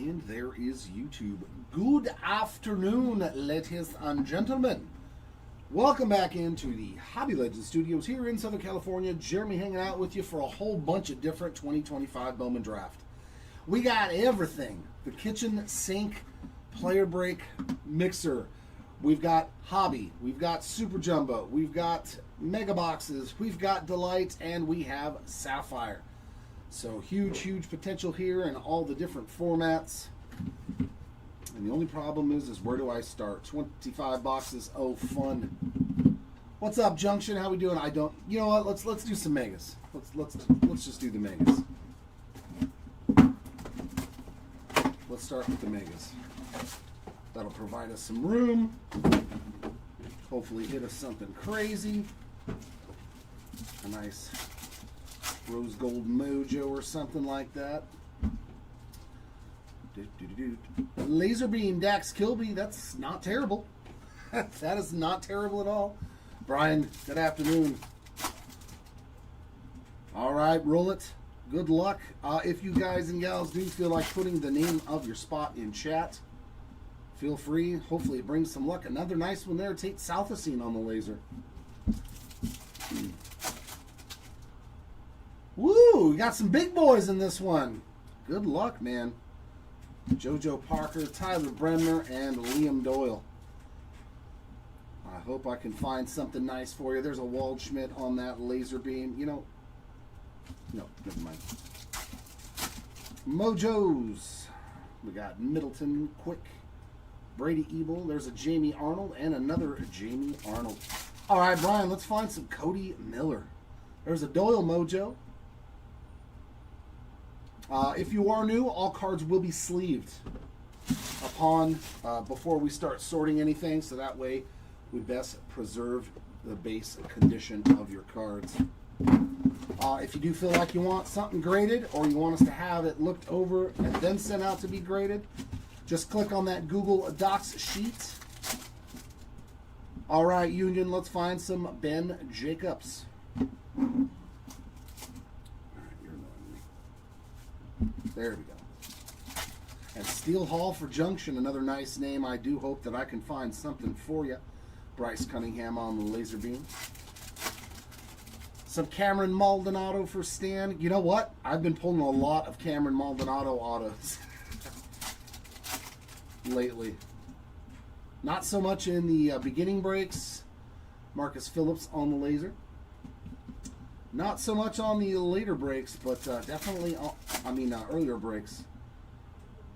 And there is YouTube. Good afternoon, ladies and gentlemen. Welcome back into the Hobby Legends Studios here in Southern California. Jeremy hanging out with you for a whole bunch of different 2025 Bowman Draft. We got everything. The kitchen sink, player break, mixer. We've got Hobby. We've got Super Jumbo. We've got Mega Boxes. We've got Delight. And we have Sapphire. So huge potential here in all the different formats. And the only problem is where do I start? 25 boxes. Oh, fun. What's up, Junction? How we doing? You know what? Let's do some megas. Let's just do the megas. Let's start with the megas. That'll provide us some room. Hopefully hit us something crazy. A nice rose gold mojo or something like that. Laser beam Dax Kilby, that's not terrible. That is not terrible at all. Brian, good afternoon. All right, roll it. Good luck. If you guys and gals do feel like putting the name of your spot in chat, feel free. Hopefully it brings some luck. Another nice one there. Tate Southacene on the laser. Woo! We got some big boys in this one. Good luck, man. JoJo Parker, Tyler Bremner, and Liam Doyle. I hope I can find something nice for you. There's a Waldschmidt on that laser beam. You know, no, never mind. Mojos. We got Middleton Quick, Brady Ebel. There's a Jamie Arnold and another Jamie Arnold. All right, Brian, let's find some Cody Miller. There's a Doyle Mojo. If you are new, all cards will be sleeved before we start sorting anything, so that way we best preserve the base condition of your cards. If you do feel like you want something graded, or you want us to have it looked over and then sent out to be graded, just click on that Google Docs sheet. All right, Union, let's find some Ben Jacobs. There we go. And Steel Hall for Junction, another nice name. I do hope that I can find something for you. Bryce Cunningham on the laser beam. Some Cameron Maldonado for Stan. You know what? I've been pulling a lot of Cameron Maldonado autos lately. Not so much in the beginning breaks. Marcus Phillips on the laser. Not so much on the later breaks, but definitely, earlier breaks.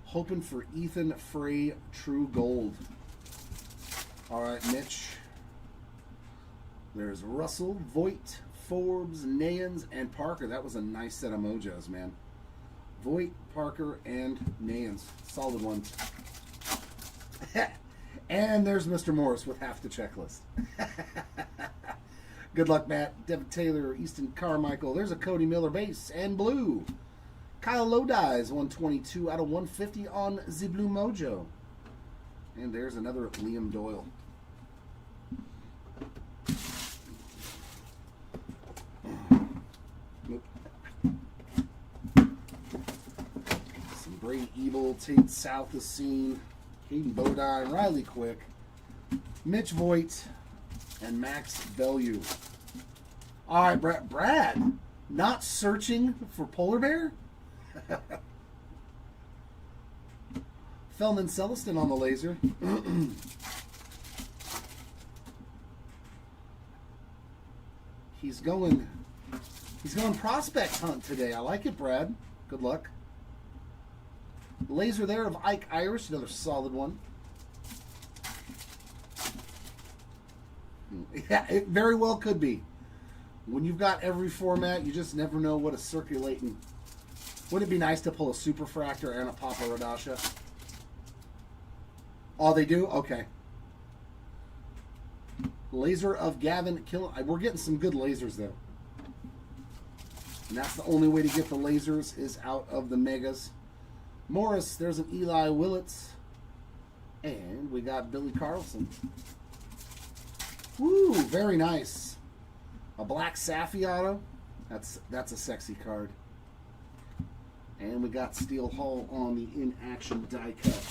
Hoping for Ethan Frey True Gold. All right, Mitch. There's Russell, Voigt, Forbes, Nayans, and Parker. That was a nice set of mojos, man. Voigt, Parker, and Nayans. Solid one. And there's Mr. Morris with half the checklist. Good luck, Matt. Devin Taylor, Easton Carmichael. There's a Cody Miller base and blue. Kyle Lodi's 122 out of 150 on the Blue Mojo. And there's another Liam Doyle. Nope. Some Brady Ebel, Tate Southacene, Hayden Bodine, Riley Quick, Mitch Voigt, and Max Bellew. All right, Brad, not searching for polar bear? Feldman Celestin on the laser. He's going prospect hunt today. I like it, Brad. Good luck. Laser there of Ike Irish, another solid one. Yeah, it very well could be. When you've got every format, you just never know what is circulating. Wouldn't it be nice to pull a Superfractor and a Papa Radasha? Oh, they do? Okay. Laser of Gavin Kill. We're getting some good lasers, though. And that's the only way to get the lasers is out of the megas. Morris, there's an Eli Willits. And we got Billy Carlson. Woo, very nice. A black Sapphi auto. That's a sexy card. And we got Steel Hull on the in-action die cut.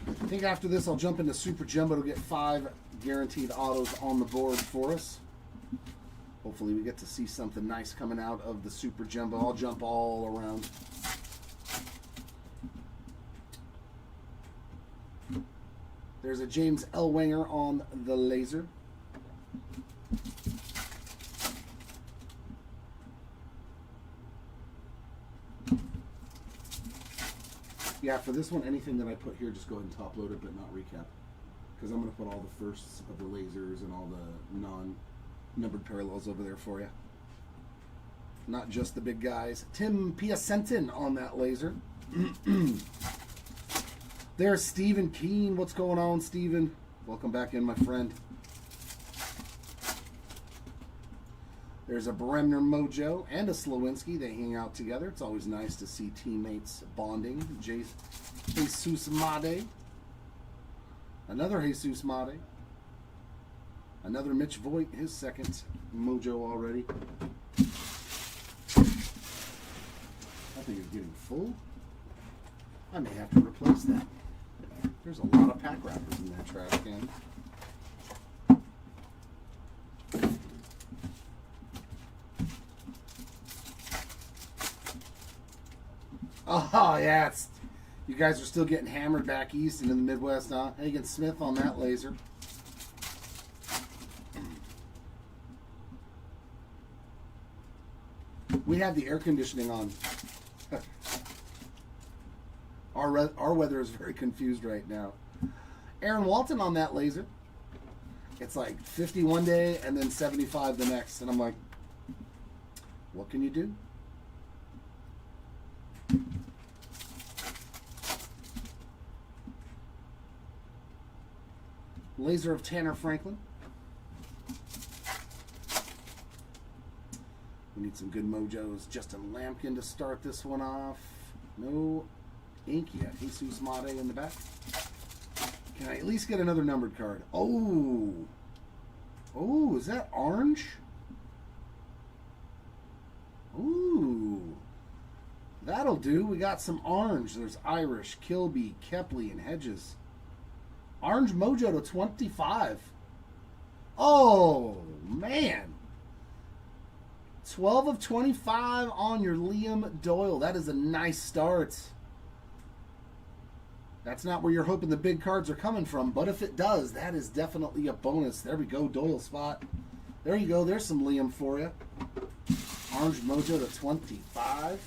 I think after this I'll jump into Super Jumbo to get 5 guaranteed autos on the board for us. Hopefully we get to see something nice coming out of the Super Jumbo. I'll jump all around. There's a James Ellwanger on the laser. Yeah, for this one, anything that I put here, just go ahead and top load it, but not recap. Because I'm going to put all the firsts of the lasers and all the non-numbered parallels over there for you. Not just the big guys. Tim Piacentin on that laser. There's Stephen Keene. What's going on, Stephen? Welcome back in, my friend. There's a Bremner Mojo and a Slowinski. They hang out together. It's always nice to see teammates bonding. Jesus Made. Another Jesus Made. Another Mitch Voigt, his second Mojo already. That thing is getting full. I may have to replace that. There's a lot of pack wrappers in that trash can. Oh, yeah. You guys are still getting hammered back east and in the Midwest, huh? Hagen Smith on that laser. We have the air conditioning on. Our weather is very confused right now. Aaron Walton on that laser. It's like 50 one day and then 75 the next. And I'm like, what can you do? Laser of Tanner Franklin. We need some good mojos. Justin Lampkin to start this one off. No ink yet. Jesus Made in the back. Can I at least get another numbered card? Oh. Oh, is that orange? Ooh. That'll do. We got some orange. There's Irish, Kilby, Kepley, and Hedges. Orange Mojo to 25. Oh, man. 12 of 25 on your Liam Doyle. That is a nice start. That's not where you're hoping the big cards are coming from, but if it does, that is definitely a bonus. There we go, Doyle spot. There you go. There's some Liam for you. Orange Mojo to 25.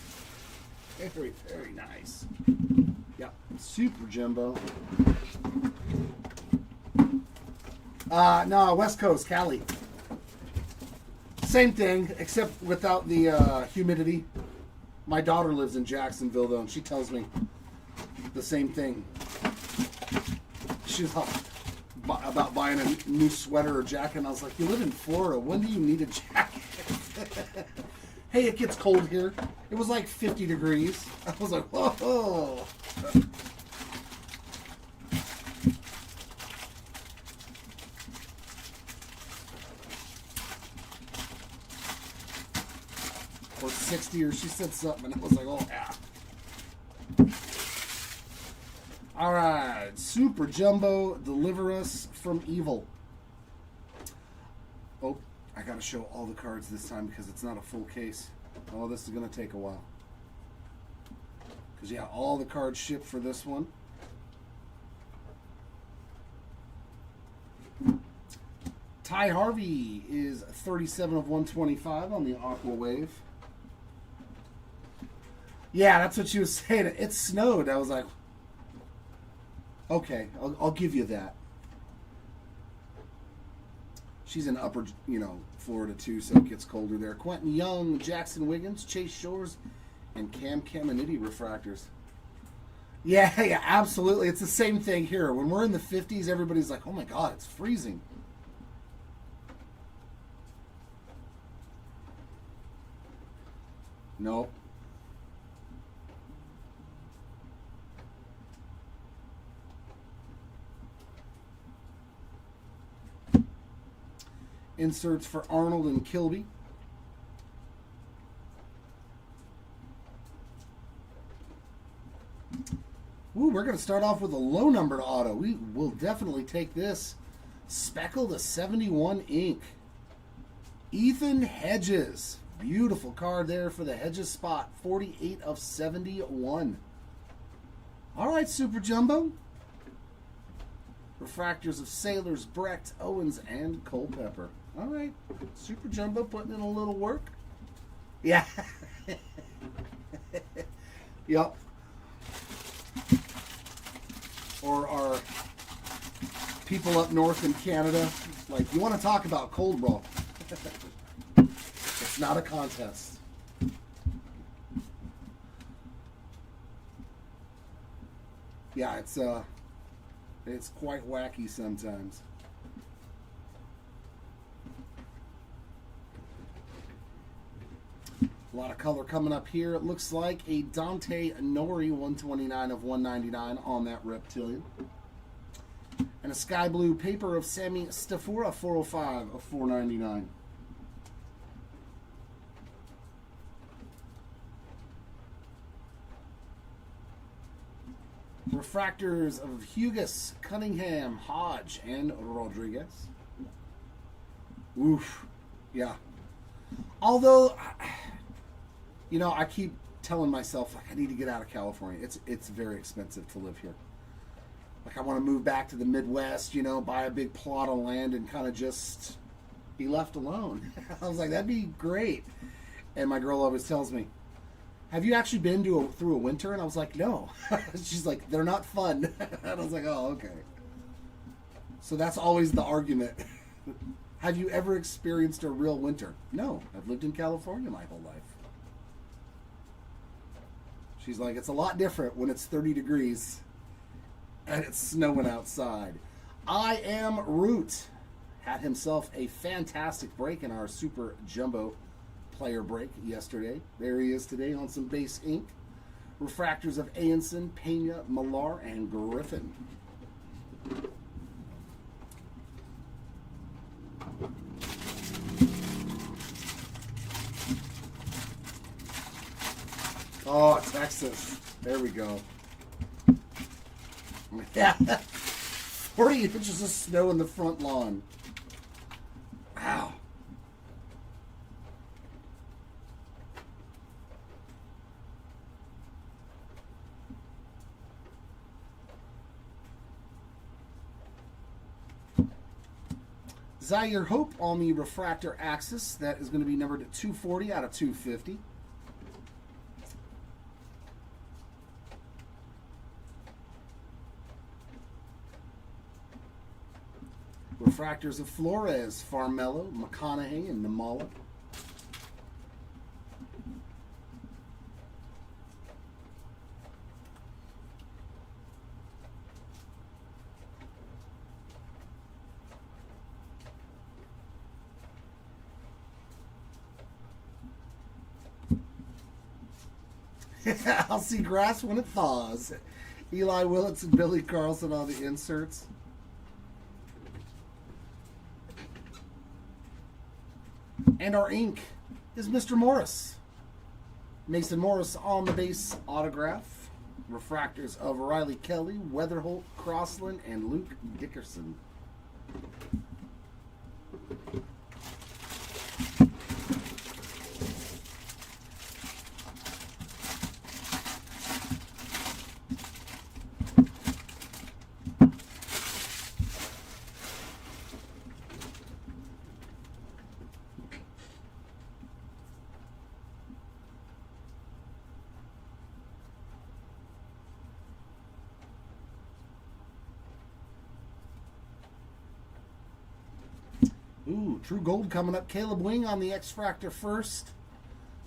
Very, very nice. Yep, Super Jumbo. No, West Coast, Cali. Same thing, except without the humidity. My daughter lives in Jacksonville, though, and she tells me the same thing. She's about buying a new sweater or jacket, and I was like, you live in Florida. When do you need a jacket? Hey, it gets cold here. It was like 50 degrees. I was like, whoa. Or 60, or she said something, and I was like, oh, yeah. All right, Super Jumbo, deliver us from evil. Oh, I got to show all the cards this time because it's not a full case. Oh, this is going to take a while. Because, yeah, all the cards shipped for this one. Ty Harvey is 37 of 125 on the Aqua Wave. Yeah, that's what she was saying. It snowed. I was like, okay, I'll give you that. She's in upper, Florida too, so it gets colder there. Quentin Young, Jackson Wiggins, Chase Shores, and Cam Caminiti refractors. Yeah, absolutely. It's the same thing here. When we're in the 50s, everybody's like, oh my God, it's freezing. Nope. Inserts for Arnold and Kilby. Ooh, we're going to start off with a low numbered auto. We will definitely take this. Speckled to 71 ink. Ethan Hedges. Beautiful card there for the Hedges spot. 48 of 71. All right, Super Jumbo. Refractors of Sailors, Brecht, Owens, and Culpepper. All right, Super Jumbo putting in a little work. Yeah. Yep. Or our people up north in Canada, like, you want to talk about cold roll. It's not a contest. Yeah, it's quite wacky sometimes. A lot of color coming up here. It looks like a Dante Nori 129 of 199 on that Reptilian. And a sky blue paper of Sammy Stafura 405 of 499. Refractors of Hugus, Cunningham, Hodge, and Rodriguez. Oof. Yeah. Although, you know, I keep telling myself, like, I need to get out of California. It's very expensive to live here. Like, I want to move back to the Midwest, you know, buy a big plot of land and kind of just be left alone. I was like, that'd be great. And my girl always tells me, have you actually been through a winter? And I was like, no. She's like, they're not fun. And I was like, oh, okay. So that's always the argument. Have you ever experienced a real winter? No, I've lived in California my whole life. She's like, it's a lot different when it's 30 degrees and it's snowing outside. I Am Root had himself a fantastic break in our Super Jumbo player break yesterday. There he is today on some base ink. Refractors of Anson, Pena, Millar, and Griffin. Oh, Texas. There we go. Yeah. 40 inches of snow in the front lawn. Wow. Zaire Hope on the refractor axis. That is going to be numbered at 240 out of 250. Refractors of Flores, Farmello, McConaughey, and Namala. I'll see grass when it thaws. Eli Willits and Billy Carlson on the inserts. And our ink is Mr. Morris. Mason Morris on the base autograph. Refractors of Riley Kelly, Weatherholt, Crossland, and Luke Dickerson. Ooh, True Gold coming up. Caleb Wing on the X-Fractor first.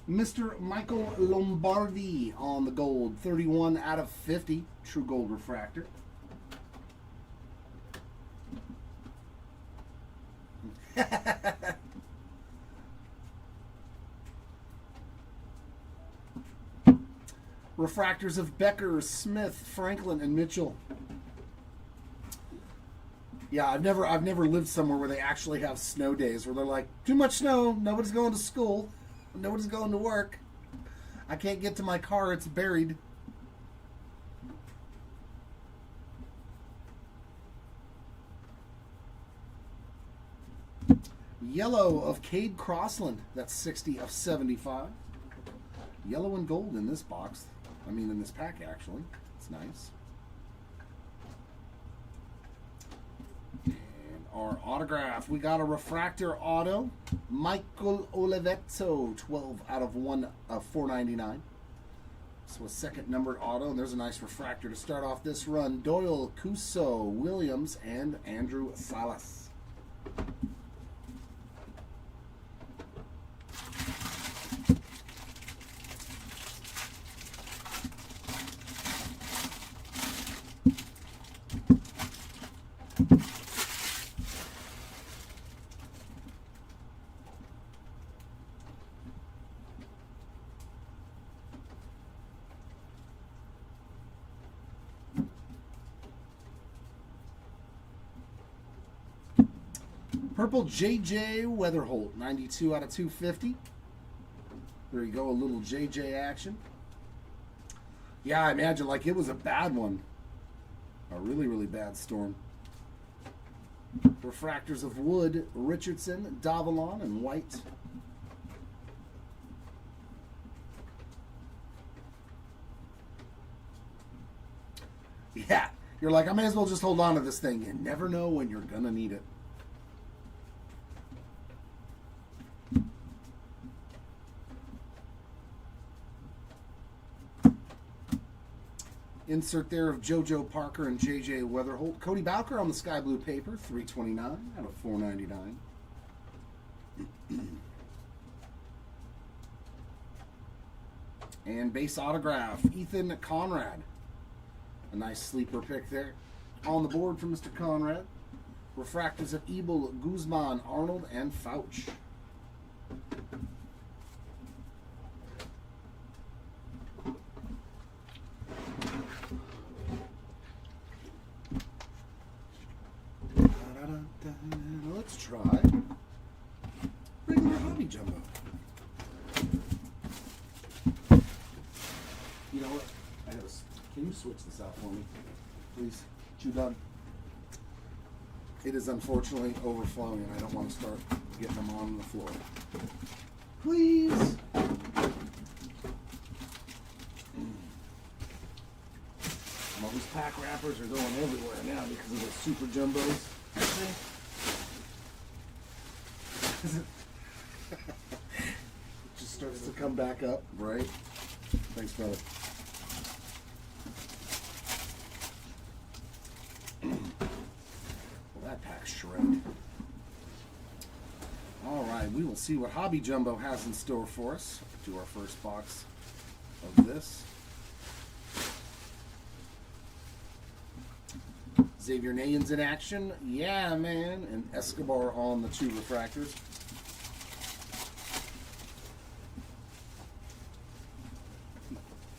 Mr. Michael Lombardi on the gold. 31 out of 50. True Gold refractor. Refractors of Becker, Smith, Franklin, and Mitchell. Yeah, I've never lived somewhere where they actually have snow days where they're like, too much snow, nobody's going to school, nobody's going to work. I can't get to my car, it's buried. Yellow of Cade Crossland. That's 60 of 75. Yellow and gold in this box. I mean, in this pack, actually. It's nice. And our autograph. We got a refractor auto. Michael Olivetto, 12 out of 499. So a second numbered auto. And there's a nice refractor to start off this run. Doyle, Cuso, Williams, and Andrew Salas. Purple J.J. Weatherholt, 92 out of 250. There you go, a little J.J. action. Yeah, I imagine like it was a bad one. A really, really bad storm. Refractors of Wood, Richardson, Davalon, and White. Yeah, you're like, I may as well just hold on to this thing. You never know when you're going to need it. Insert there of JoJo Parker and JJ Weatherholt. Cody Bowker on the sky blue paper, 329 out of 499. And base autograph, Ethan Conrad. A nice sleeper pick there. On the board for Mr. Conrad. Refractors of Ebel, Guzman, Arnold, and Fouch. Let's try regular hobby jumbo. You know what? Can you switch this out for me, please? Chew done. It is unfortunately overflowing, and I don't want to start getting them on the floor. Please. All these pack wrappers are going everywhere now because of the super jumbos. It just starts to come back up, right? Thanks, brother. Well, that pack's shredded. All right, we will see what Hobby Jumbo has in store for us. Do our first box of this. Xavier Nayans in action. Yeah, man. And Escobar on the 2 refractors.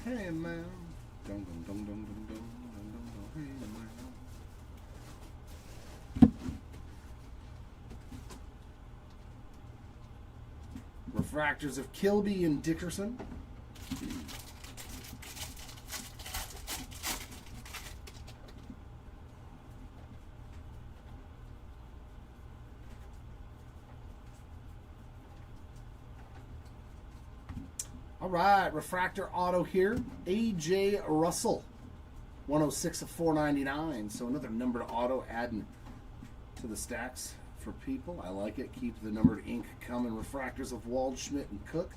Hey, man. Dum, dum, dum, dum, dum, dum, dum, dum, hey, man. Refractors of Kilby and Dickerson. All right, refractor auto here. A.J. Russell, 106 of 499. So another numbered auto adding to the stacks for people. I like it. Keep the numbered ink coming. Refractors of Waldschmidt and Cook.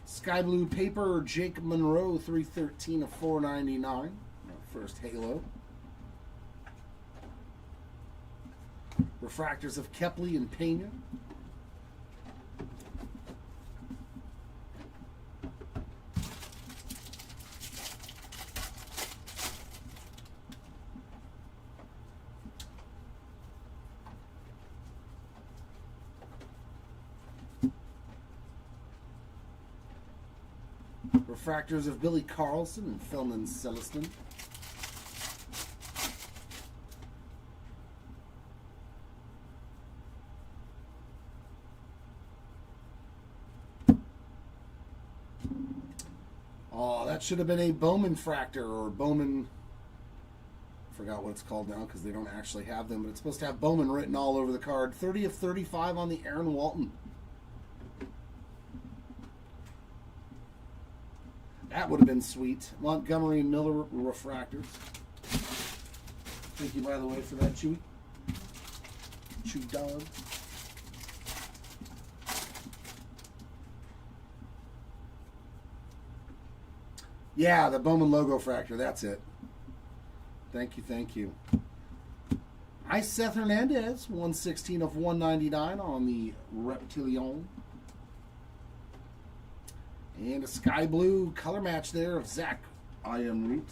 Sky blue paper, Jake Monroe, 313 of 499. First halo. Refractors of Kepley and Pena. Refractors of Billy Carlson and Felman Celestin. Oh, that should have been a BOWMAN fractor or BOWMAN. I forgot what it's called now because they don't actually have them, but it's supposed to have BOWMAN written all over the card. 30 of 35 on the Aaron Walton. That would have been sweet. Montgomery and Miller refractors. Thank you, by the way, for that, Chewy. Chew dog. Yeah, the BOWMAN logo fractor. That's it. Thank you, thank you. Hi, Seth Hernandez. 116 of 199 on the Reptilion. And a sky blue color match there of Zach Iamreet,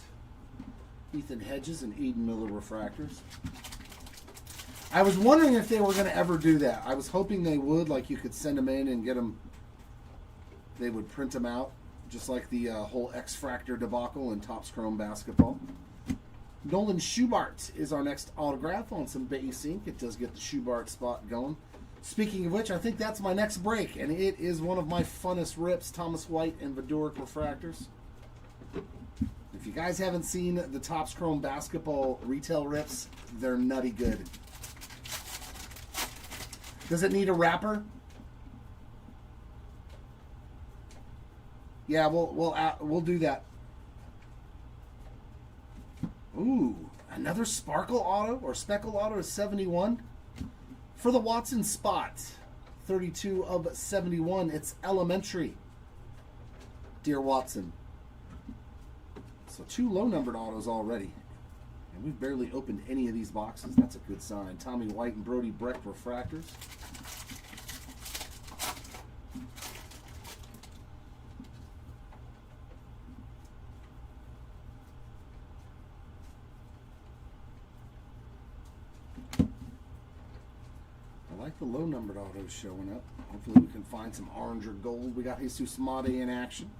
Ethan Hedges, and Eden Miller refractors. I was wondering if they were going to ever do that. I was hoping they would, like you could send them in and get them. They would print them out, just like the whole X-Fractor debacle in Topps Chrome basketball. Nolan Schubart is our next autograph on some base ink. It does get the Schubart spot going. Speaking of which, I think that's my next break, and it is one of my funnest rips, Thomas White and Vidoric refractors. If you guys haven't seen the Topps Chrome basketball retail rips, they're nutty good. Does it need a wrapper? Yeah, we'll do that. Ooh, another Sparkle Auto or Speckle Auto is 71. For the Watson spot, 32 of 71. It's elementary. Dear Watson. So 2 low-numbered autos already. And we've barely opened any of these boxes. That's a good sign. Tommy White and Brody Breck refractors. The low-numbered autos showing up. Hopefully we can find some orange or gold. We got Jesus Mate in action.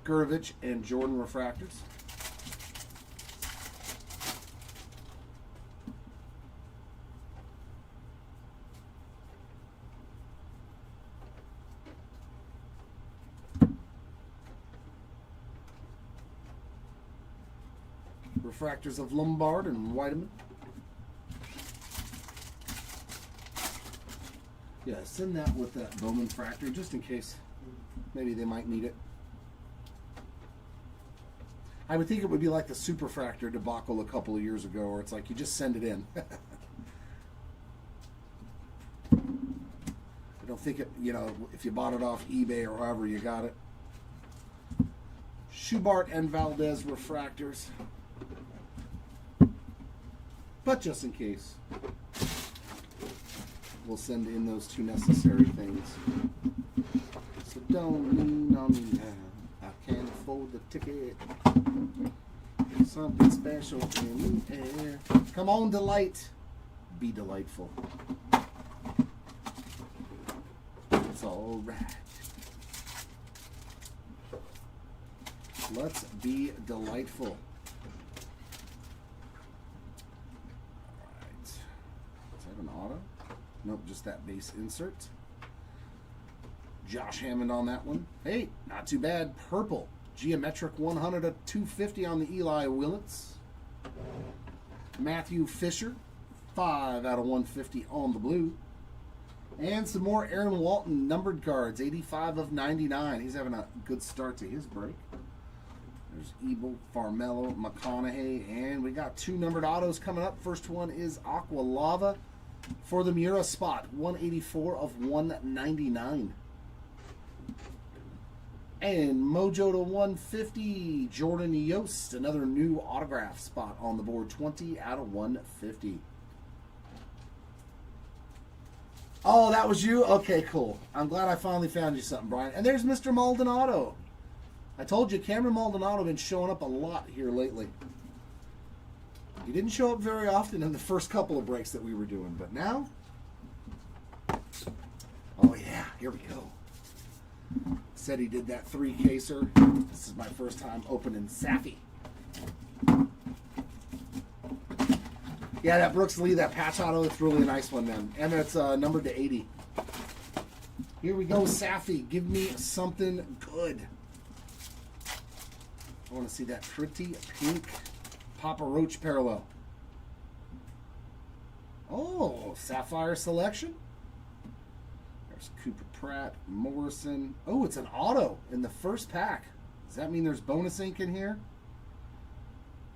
Gurovich and Jordan refractors. Refractors of Lombard and Whiteman. Yeah, send that with that BOWMAN fractor just in case maybe they might need it. I would think it would be like the super fractor debacle a couple of years ago, where it's like you just send it in. I don't think it, you know, if you bought it off eBay or however you got it. Schubart and Valdez refractors. But just in case, we'll send in those 2 necessary things. So don't lean on me now. I can't afford the ticket. Something special in the air. Come on, Delight. Be delightful. It's all right. Let's be delightful. Alright. Is that an auto? Nope, just that base insert. Josh Hammond on that one. Hey, not too bad. Purple. Geometric 100 of 250 on the Eli Willits. Matthew Fisher. 5 out of 150 on the blue. And some more Aaron Walton numbered cards. 85 of 99. He's having a good start to his break. There's Ebel, Farmello, McConaughey. And we got 2 numbered autos coming up. First one is Aqua Lava. For the Mura spot, 184 of 199. And Mojo to 150, Jordan Yost, another new autograph spot on the board, 20 out of 150. Oh, that was you? Okay, cool. I'm glad I finally found you something, Brian. And there's Mr. Maldonado. I told you, Cameron Maldonado been showing up a lot here lately. He didn't show up very often in the first couple of breaks that we were doing, but now, oh yeah, here we go. said he did that 3-caser. This is my first time opening Sapphy. Yeah, that Brooks Lee, that patch auto, it's really a nice one, man. And it's numbered to 80. Here we go, Sapphy. Give me something good. I want to see that pretty pink Papa Roach parallel. Oh, Sapphire selection. There's Cooper Pratt, Morrison. Oh, it's an auto in the first pack. Does that mean there's bonus ink in here?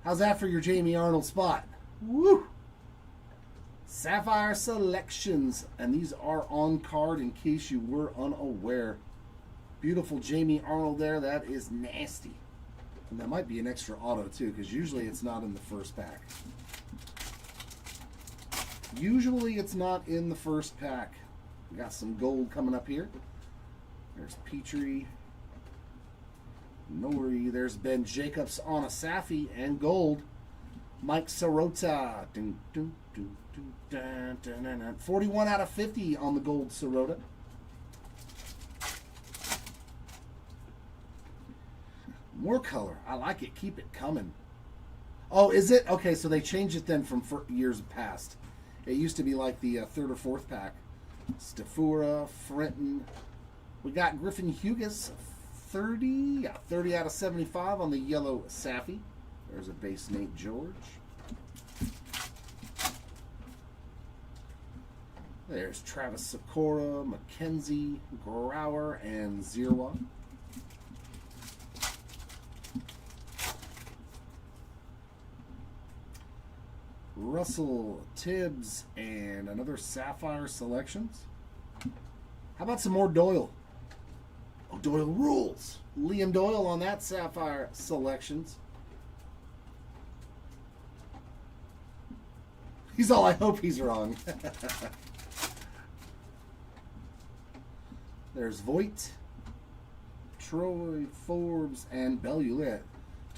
How's that for your Jamie Arnold spot? Woo! Sapphire selections. And these are on card in case you were unaware. Beautiful Jamie Arnold there. That is nasty. And that might be an extra auto too, because usually it's not in the first pack. Usually it's not in the first pack. We got some gold coming up here. There's Petrie. Nori. There's Ben Jacobs on a Sapphy and gold. Mike Sirota. 41 out of 50 on the gold Sirota. More color. I like it. Keep it coming. Oh, is it? Okay, so they changed it then from years past. It used to be like the third or fourth pack. Stafura, Frenton. We got Griffin Hughes, 30 out of 75 on the yellow Sapphy. There's a base Nate George. There's Travis Sikora, McKenzie, Grauer, and Zirwa. Russell, Tibbs, and another Sapphire selections. How about some more Doyle? Oh, Doyle rules. Liam Doyle on that Sapphire selections. He's all, I hope he's wrong. There's Voigt, Troy, Forbes, and Bellew. Look at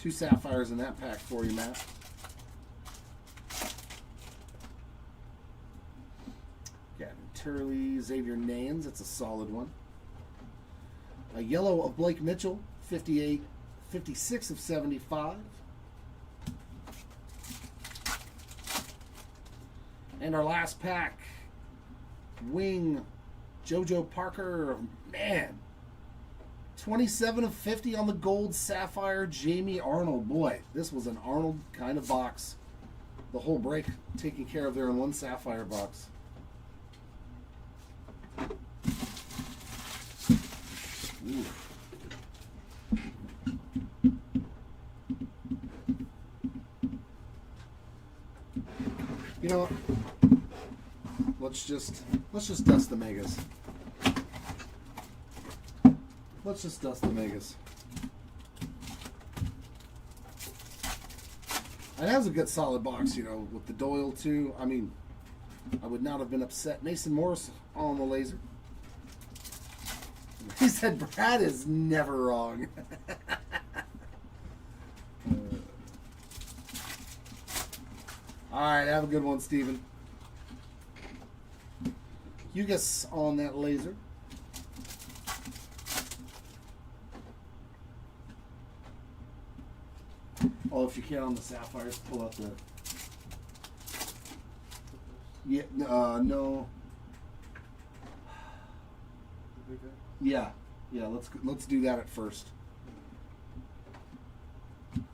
2 Sapphires in that pack for you, Matt. Gavin Turley, Xavier Nans. It's a solid one. A yellow of Blake Mitchell, 58, 56 of 75. And our last pack, wing, JoJo Parker. Man, 27 of 50 on the gold Sapphire, Jamie Arnold. Boy, this was an Arnold kind of box. The whole break taken care of there in one Sapphire box. Oof. You know what? Let's just dust the megas. Let's just dust the megas. And that was a good solid box, you know, with the Doyle too. I mean, I would not have been upset. Mason Morris on the laser. He said Brad is never wrong. All right, have a good one, Steven. Hughes on that laser. Oh, if you can on the Sapphires, pull out the... Yeah, no. Yeah, let's do that at first.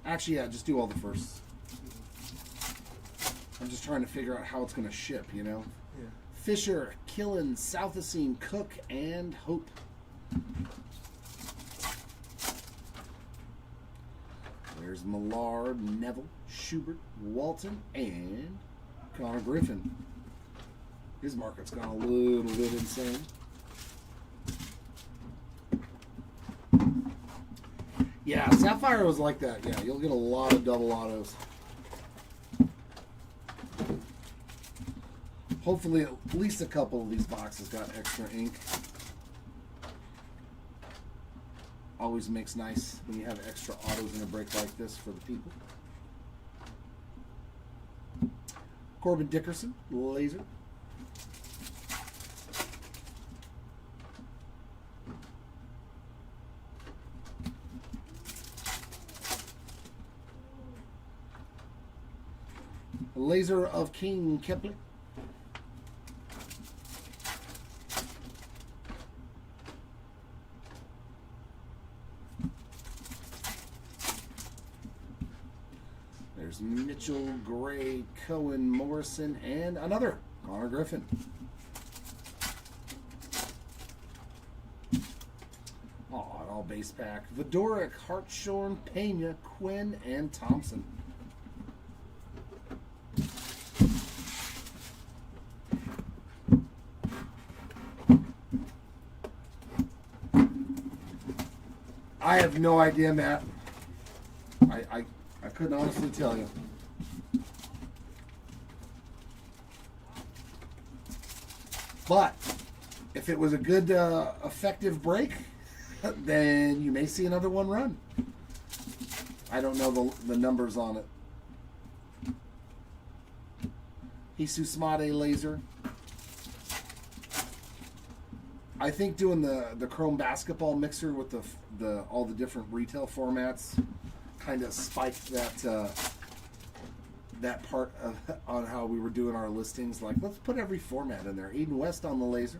Actually, yeah, just do all the firsts. I'm just trying to figure out how it's going to ship, you know? Yeah. Fisher, Killen, Southacene, Cook, and Hope. There's Millard, Neville, Schubert, Walton, and Connor Griffin. His market's gone a little bit insane. Yeah, Sapphire was like that. Yeah, you'll get a lot of double autos. Hopefully, at least a couple of these boxes got extra ink. Always makes nice when you have extra autos in a break like this for the people. Corbin Dickerson, laser. Laser of King Kepler. There's Mitchell, Gray, Cohen, Morrison, and another Connor Griffin. Oh, an all base pack. Vidoric, Hartshorn, Pena, Quinn, and Thompson. I have no idea, Matt. I couldn't honestly tell you. But if it was a good, effective break, then you may see another one run. I don't know the numbers on it. Jesus Made Laser. I think doing the Chrome Basketball Mixer with the all the different retail formats kind of spiked that part of on how we were doing our listings. Like, let's put every format in there. Eden West on the laser.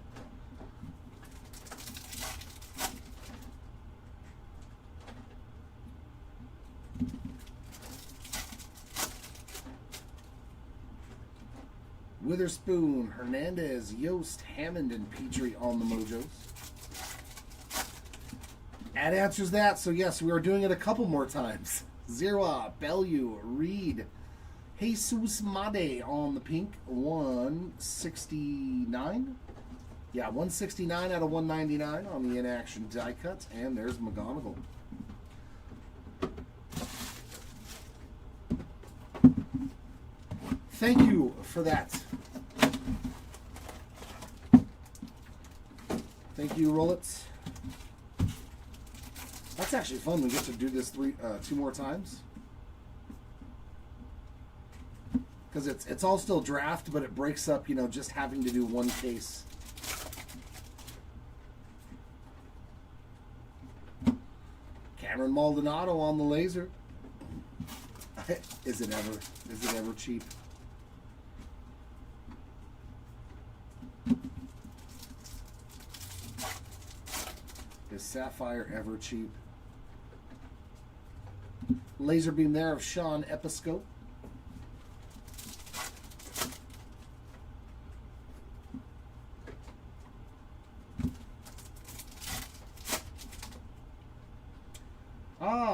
Witherspoon, Hernandez, Yost, Hammond, and Petrie on the Mojos. That answers that. So yes, we are doing it a couple more times. Zera, Bellew, Reed, Jesus Made on the pink. 169. Yeah, 169 out of 199 on the in-action die cut. And there's McGonigal. Thank you for that. Thank you, Rollets. That's actually fun. We get to do this two more times. Because it's all still draft, but it breaks up, you know, just having to do one case. Cameron Maldonado on the laser. Is it ever cheap? Is Sapphire ever cheap? Laser beam there of Sean Episcope.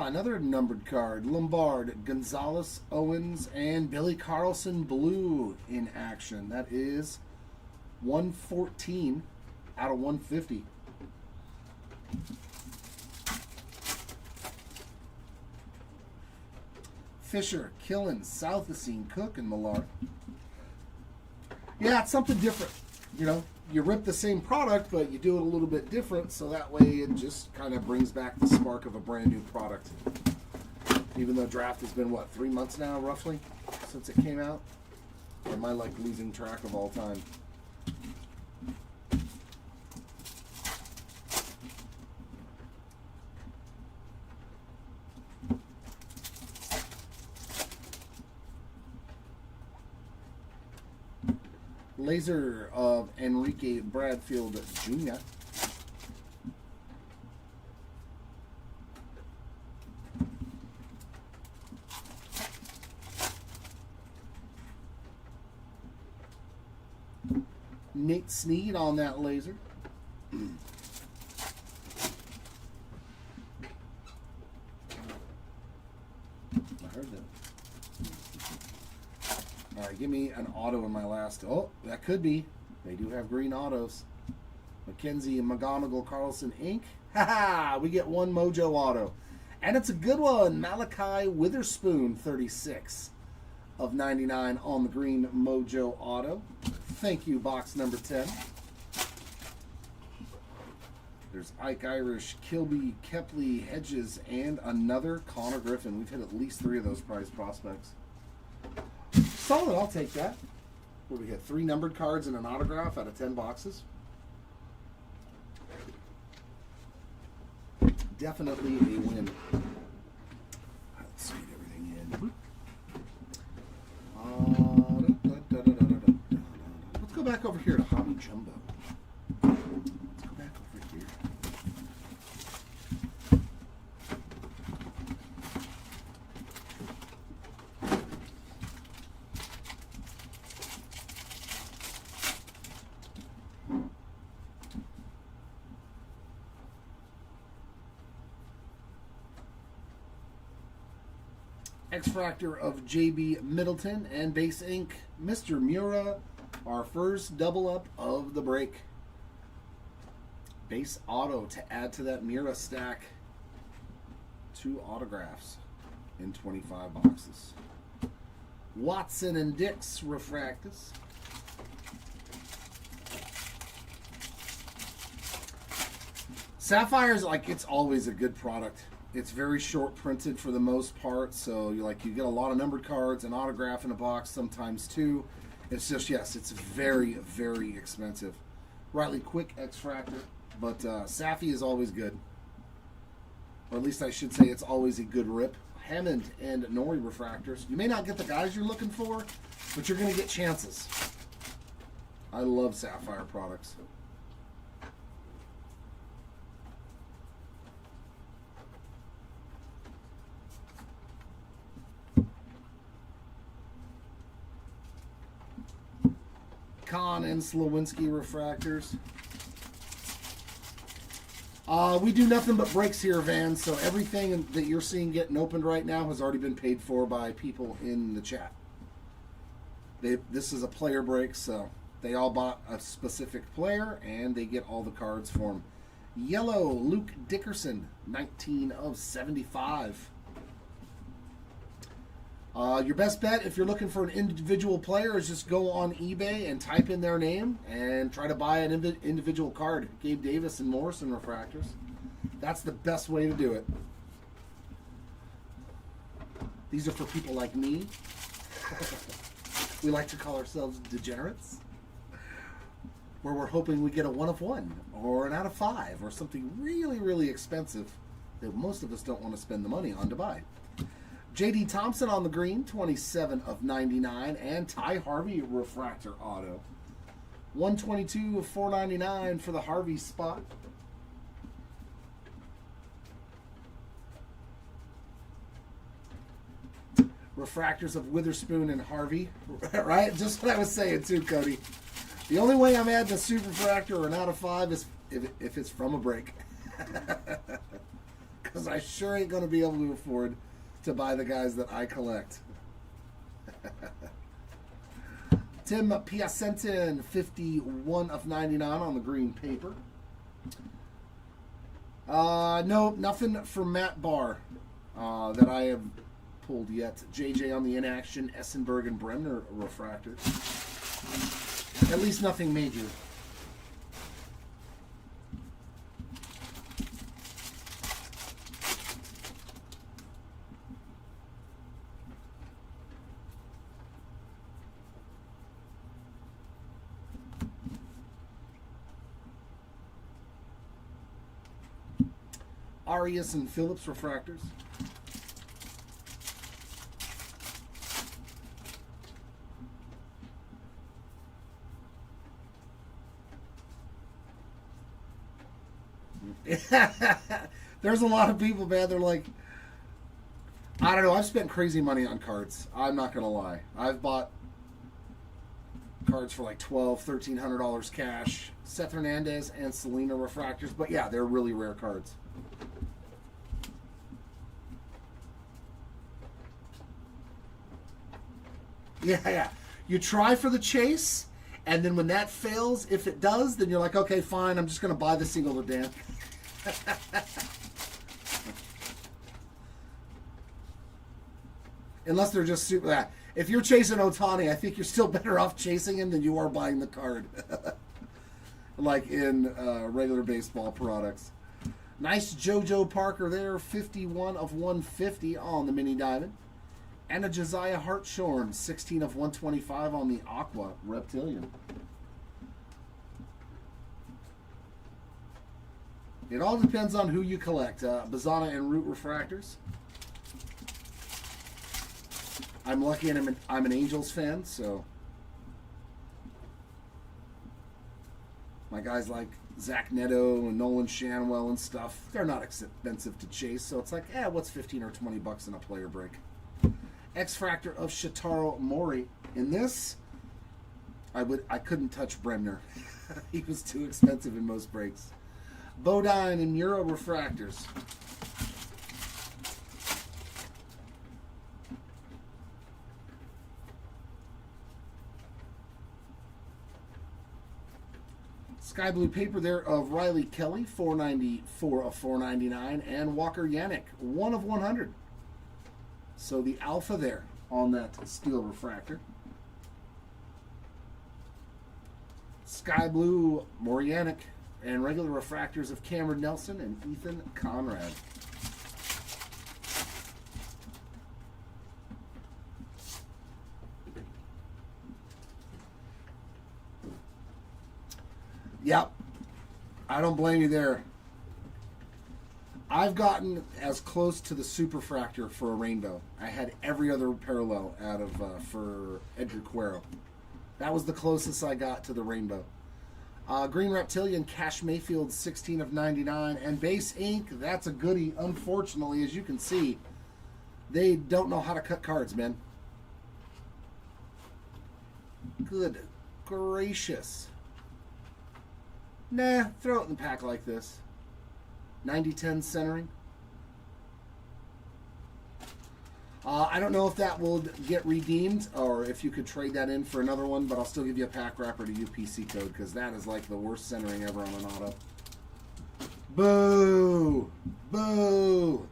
Another numbered card. Lombard, Gonzalez, Owens, and Billy Carlson blue in action. That is 114 out of 150. Fisher, Killen, Southacene, Cook, and Millar. Yeah, it's something different. You know, you rip the same product, but you do it a little bit different, so that way it just kind of brings back the spark of a brand new product. Even though draft has been, what, 3 months now, roughly, since it came out? Or am I, like, losing track of all time? Laser of Enrique Bradfield Jr. Nate Snead on that laser. I heard that. All right, give me an auto in my last. Oh, that could be. They do have green autos. McKenzie and McGonigal Carlson Inc. Ha! We get one Mojo auto. And it's a good one. Malachi Witherspoon, 36 of 99 on the green Mojo auto. Thank you, box number 10. There's Ike Irish, Kilby, Kepley, Hedges, and another Connor Griffin. We've hit at least 3 of those prize prospects. Solid, I'll take that. What do we get? 3 numbered cards and an autograph out of 10 boxes. Definitely a win. Let's get everything in. over here to Hobby Jumbo. Let's go back over here. X-Fractor of JB Middleton and Base Ink, Mr. Mura, our first double up of the break. Base auto to add to that Mura stack. 2 autographs in 25 boxes. Watson and Dix Refractus. Sapphire is like, it's always a good product. It's very short printed for the most part, so you get a lot of numbered cards, an autograph in a box, sometimes 2. It's just, yes, it's very, very expensive. Riley Quick X-Fractor, but Sapphy is always good. Or at least I should say it's always a good rip. Hammond and Nori Refractors. You may not get the guys you're looking for, but you're going to get chances. I love Sapphire products. Kahn and Slowinski Refractors. We do nothing but breaks here, Van, so everything that you're seeing getting opened right now has already been paid for by people in the chat. This is a player break, so they all bought a specific player, and they get all the cards for them. Yellow, Luke Dickerson, 19 of 75. Your best bet, if you're looking for an individual player, is just go on eBay and type in their name and try to buy an individual card. Gabe Davis and Morrison Refractors. That's the best way to do it. These are for people like me. We like to call ourselves degenerates. Where we're hoping we get a 1 of 1 or an out of 5 or something really, really expensive that most of us don't want to spend the money on to buy. J.D. Thompson on the green, 27 of 99, and Ty Harvey Refractor Auto. 122 of 499 for the Harvey spot. Refractors of Witherspoon and Harvey, right? Just what I was saying too, Cody. The only way I'm adding a super refractor or an out of 5 is if it's from a break. Because I sure ain't going to be able to afford to buy the guys that I collect. Tim Piacentin, 51 of 99 on the green paper. No, nothing for Matt Barr that I have pulled yet. JJ on the inaction, Essenberg and Bremner refractors. At least nothing major. Arias and Phillips refractors. There's a lot of people, man. They're like, I don't know. I've spent crazy money on cards. I'm not gonna lie. I've bought cards for like $1,200, $1,300 cash. Seth Hernandez and Selena refractors, but yeah, they're really rare cards. Yeah. You try for the chase, and then when that fails, if it does, then you're like, okay, fine, I'm just going to buy the single to Dan. Unless they're just super... If you're chasing Ohtani, I think you're still better off chasing him than you are buying the card. Like in regular baseball products. Nice JoJo Parker there, 51 of 150 on the mini diamond. And a Josiah Hartshorn, 16 of 125 on the Aqua Reptilian. It all depends on who you collect. Bazana and Root refractors. I'm lucky and I'm an Angels fan, so My guys like Zach Neto and Nolan Shanwell and stuff, they're not expensive to chase, so it's like, what's 15 or 20 bucks in a player break? X-Fractor of Shotaro Mori. In this, I couldn't touch Bremner. He was too expensive in most breaks. Bodine and Mura Refractors. Sky blue paper there of Riley Kelly, 494 of 499, and Walker Yannick, 1 of 100. So the alpha there on that steel refractor. Sky blue Morianic and regular refractors of Cameron Nelson and Ethan Conrad. Yep, I don't blame you there. I've gotten as close to the superfractor for a rainbow. I had every other parallel out of for Edgar Cuero. That was the closest I got to the rainbow. Green Reptilian, Cash Mayfield, 16 of 99. And Base Ink, that's a goodie. Unfortunately, as you can see, they don't know how to cut cards, man. Good gracious. Nah, throw it in the pack like this. 90-10 centering. I don't know if that will get redeemed or if you could trade that in for another one, but I'll still give you a pack wrapper to UPC code because that is like the worst centering ever on an auto. Boo! Boo!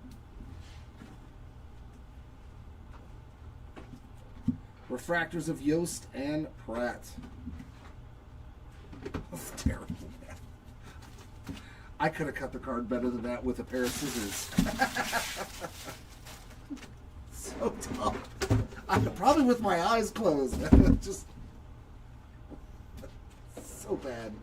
Refractors of Yost and Pratt. That's terrible, man. I could have cut the card better than that with a pair of scissors. So tough. Probably with my eyes closed. Just so bad.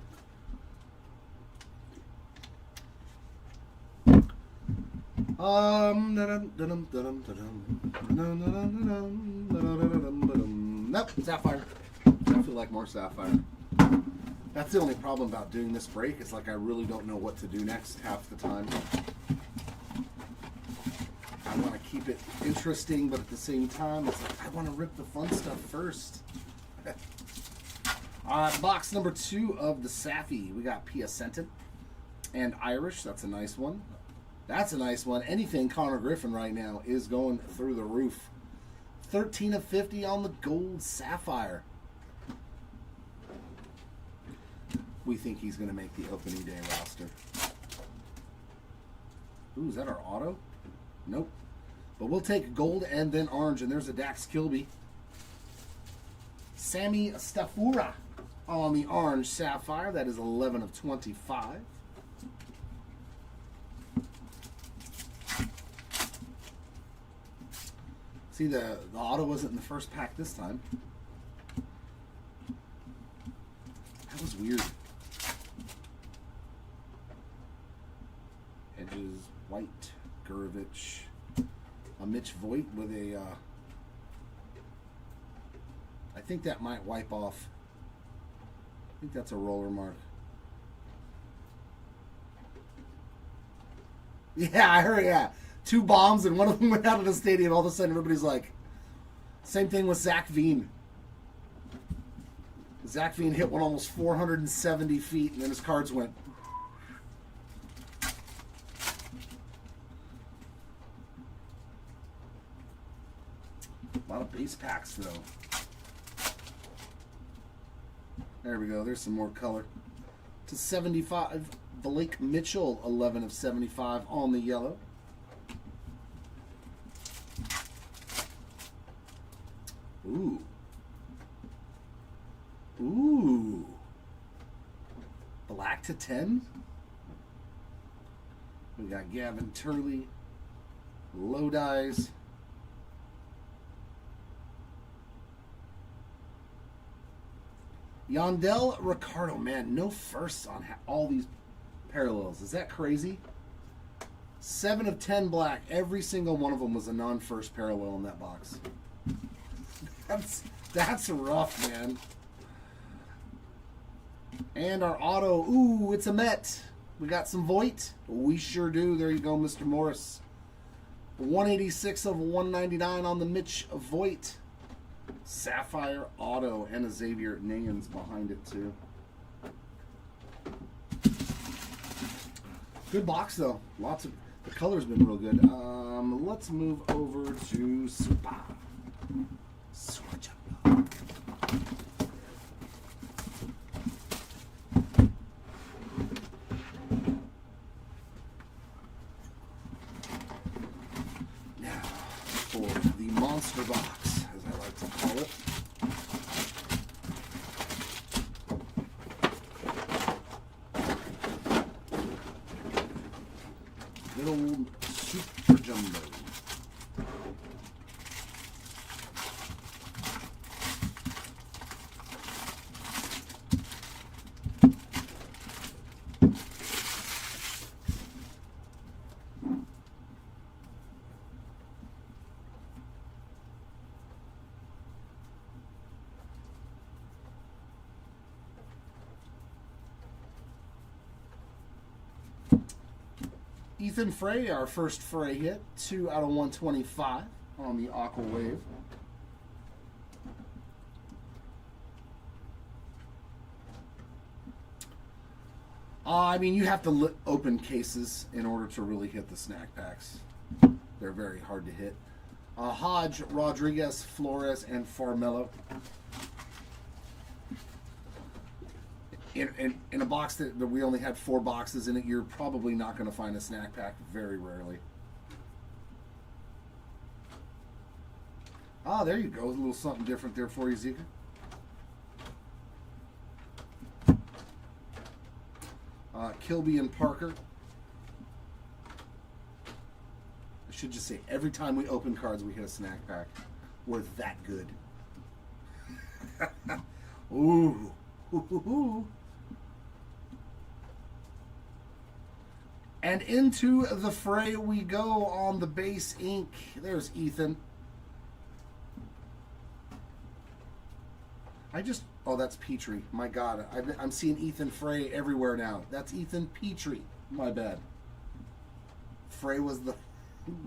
Nope, Sapphire. I feel like more Sapphire. That's the only problem about doing this break. It's like I really don't know what to do next half the time. I want to keep it interesting, but at the same time, it's like I want to rip the fun stuff first. Box number 2 of the Sapphy. We got Pia Senton and Irish. That's a nice one. That's a nice one. Anything Connor Griffin right now is going through the roof. 13 of 50 on the gold Sapphire. We think he's going to make the opening day roster. Ooh, is that our auto? Nope. But we'll take gold and then orange. And there's a Dax Kilby. Sammy Stafura on the orange Sapphire. That is 11 of 25. See, the auto wasn't in the first pack this time. That was weird. Edges, white, Gurevich, a Mitch Voigt with a, I think that might wipe off. I think that's a roller mark. Yeah, I heard, yeah. 2 bombs and one of them went out of the stadium. All of a sudden everybody's like, same thing with Zach Veen. Zach Veen hit one almost 470 feet and then his cards went. A lot of base packs though. There we go. There's some more color. To 75, Blake Mitchell, 11 of 75 on the yellow. Ooh. Ooh. Black to 10. We got Gavin Turley. Low dies. Yandel Ricardo, man, no firsts on all these parallels. Is that crazy? 7 of 10 black. Every single one of them was a non-first parallel in that box. That's rough, man. And our auto, ooh, it's a Met. We got some Voigt. We sure do. There you go, Mr. Morris. 186 of 199 on the Mitch Voigt. Sapphire auto and a Xavier Nayans behind it too. Good box though. Lots of the color's been real good. Let's move over to Super. Switch up. Now for the monster box, as I like to call it. Good old Super Jumbo. Ethan Frey, our first Frey hit, 2 out of 125 on the Aqua Wave. I mean, you have to open cases in order to really hit the snack packs. They're very hard to hit. Hodge, Rodriguez, Flores, and Farmelo. In a box that we only had 4 boxes in it, you're probably not going to find a snack pack, very rarely. Ah, there you go. A little something different there for you, Zika. Kilby and Parker. I should just say, every time we open cards, we hit a snack pack. We're that good. Ooh. Ooh. And into the fray we go on the base ink. There's Ethan. Oh, that's Petrie. My God, I'm seeing Ethan Frey everywhere now. That's Ethan Petrie. My bad. Frey was the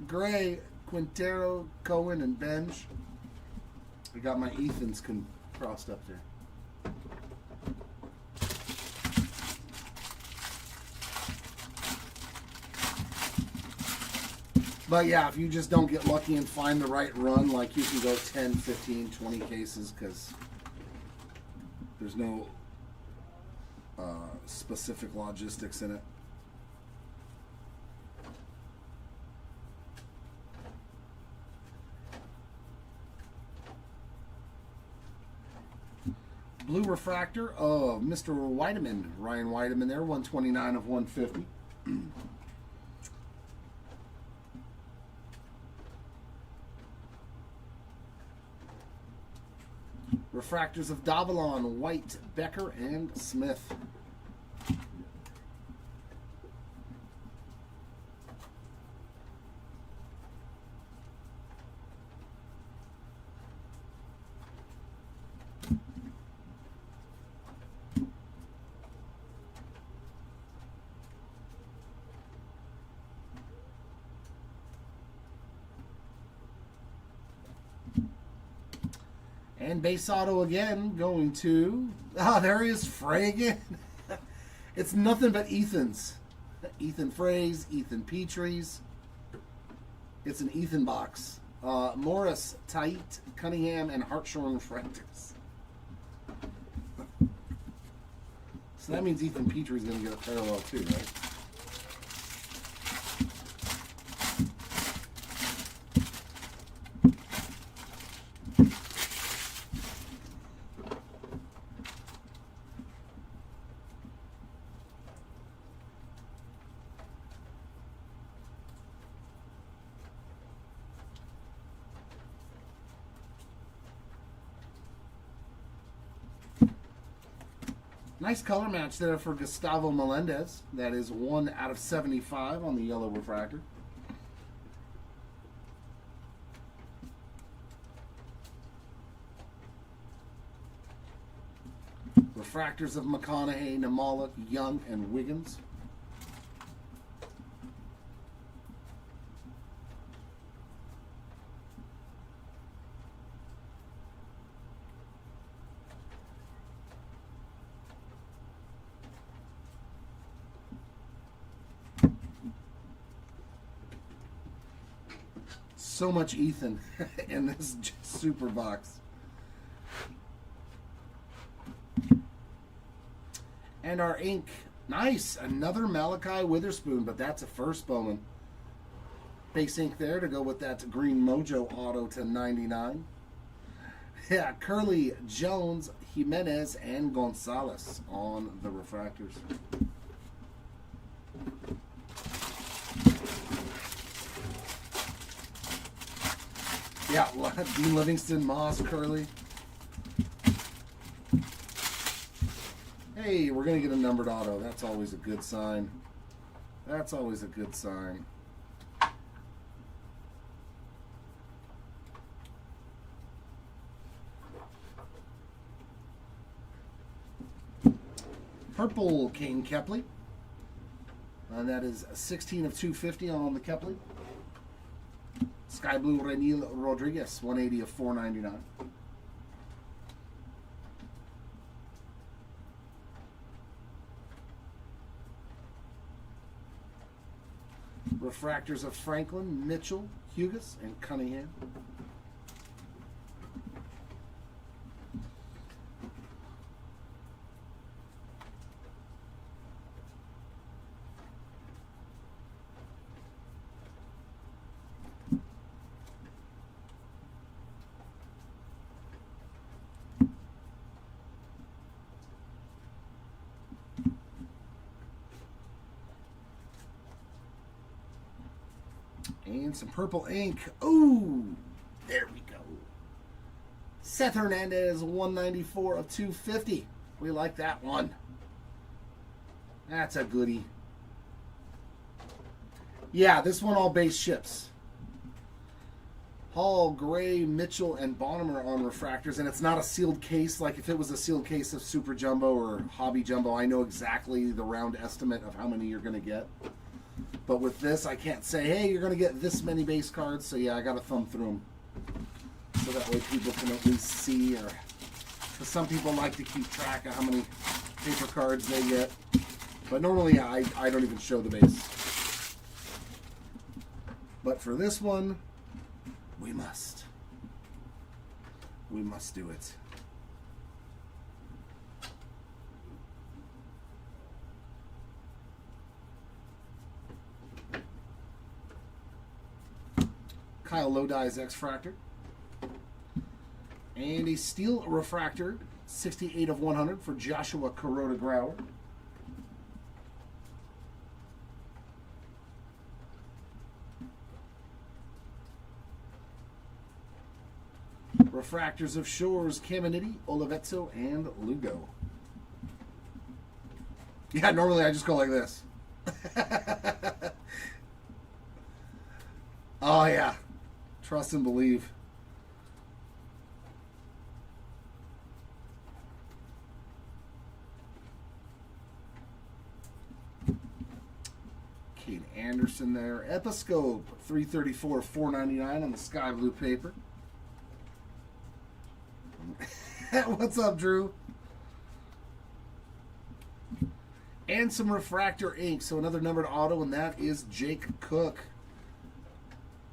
Gray, Quintero, Cohen, and Benj. I got my Ethans crossed up there. But yeah, if you just don't get lucky and find the right run, like you can go 10, 15, 20 cases because there's no specific logistics in it. Blue refractor of Mr. Weideman, Ryan Weideman there, 129 of 150. Refractors of Davalon, White, Becker, and Smith. And base auto again, going to... there he is, Frey again. It's nothing but Ethans. Ethan Frey's, Ethan Petrie's. It's an Ethan box. Morris, Tait, Cunningham, and Hartshorn refractors. So that means Ethan Petrie's going to get a parallel too, right? Nice color match there for Gustavo Melendez. That is 1 out of 75 on the yellow refractor. Refractors of McConaughey, Namala, Young, and Wiggins. So much Ethan in this super box. And our ink, nice, another Malachi Witherspoon, but that's a first Bowman. Base ink there to go with that green Mojo auto to 99. Yeah, Curly, Jones, Jimenez, and Gonzalez on the refractors. Yeah, Dean Livingston, Moss, Curly. Hey, we're going to get a numbered auto. That's always a good sign. That's always a good sign. Purple Kane Kepley. And that is 16 of 250 on the Kepley. Sky Blue Renil Rodriguez, 180 of 499. Refractors of Franklin, Mitchell, Hugas, and Cunningham. And some purple ink. Ooh, there we go. Seth Hernandez, 194 of 250. We like that one. That's a goodie. Yeah, this one all base ships. Hall, Gray, Mitchell, and Bonham on refractors, and it's not a sealed case. Like if it was a sealed case of Super Jumbo or Hobby Jumbo, I know exactly the round estimate of how many you're going to get. But with this, I can't say, hey, you're going to get this many base cards. So, yeah, I got to thumb through them. So that way people can at least see. Or, because some people like to keep track of how many paper cards they get. But normally, yeah, I don't even show the base. But for this one, we must. We must do it. Kyle Lodi's X-Fractor. And a steel refractor, 68 of 100 for Joshua Kuroda Grauer. Refractors of Shores, Caminiti, Olivetto, and Lugo. Yeah, normally I just go like this. Oh, yeah. Trust and believe. Kate Anderson there. Episcope, 334, 499 on the sky blue paper. What's up, Drew? And some refractor ink. So another numbered auto, and that is Jake Cook.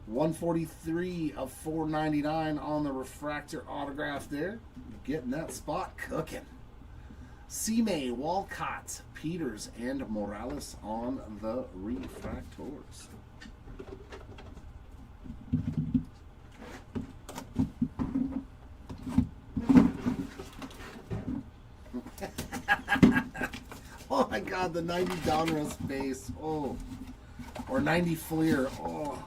143 of 499 on the refractor autograph there. Getting that spot cooking. Seamay, Walcott, Peters, and Morales on the refractors. Oh my God, the 90 Donruss base. Oh. Or 90 Fleer. Oh.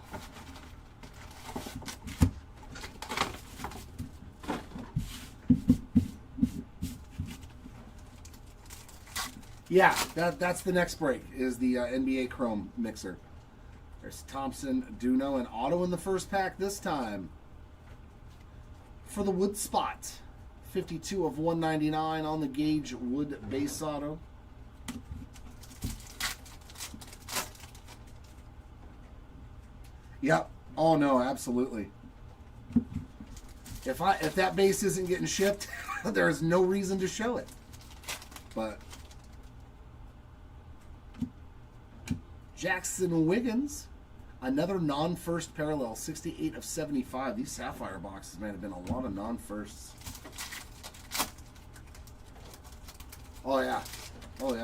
Yeah, that's the next break, is the NBA Chrome mixer. There's Thompson, Duno, and Auto in the first pack this time. For the Wood Spot, 52 of 199 on the Gage Wood base auto. Yep. Oh no, absolutely. If that base isn't getting shipped, there's no reason to show it. But Jackson Wiggins, another non-first parallel, 68 of 75. These Sapphire boxes, man, have been a lot of non-firsts. Oh yeah,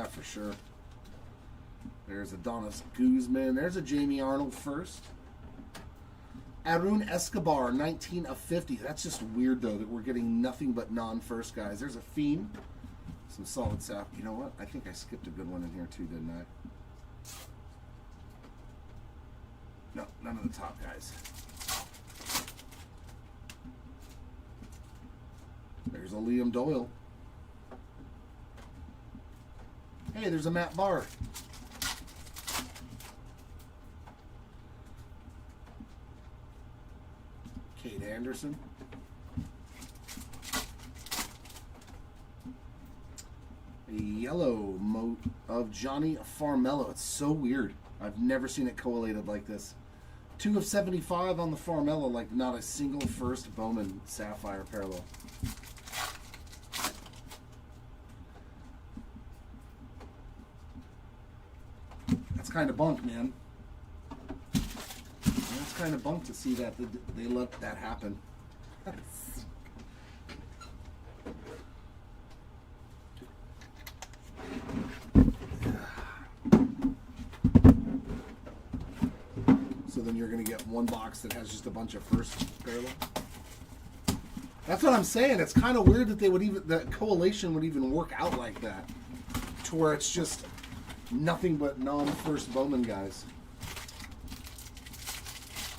for sure. There's Adonis Guzman. There's a Jamie Arnold first. Arun Escobar, 19 of 50. That's just weird, though, that we're getting nothing but non-first guys. There's a Fiend. Some solid sap. You know what? I think I skipped a good one in here, too, didn't I? No, none of the top guys. There's a Liam Doyle. Hey, there's a Matt Barr. Kate Anderson. A yellow moat of Johnny Farmello. It's so weird. I've never seen it collated like this. 2 of 75 on the Farmello, like not a single first Bowman Sapphire parallel. That's kind of bunk, man. It's kind of bunk to see that they let that happen. So then you're going to get one box that has just a bunch of first parallel. That's what I'm saying. It's kind of weird that they would even that collation would even work out like that, to where it's just nothing but non-first Bowman guys.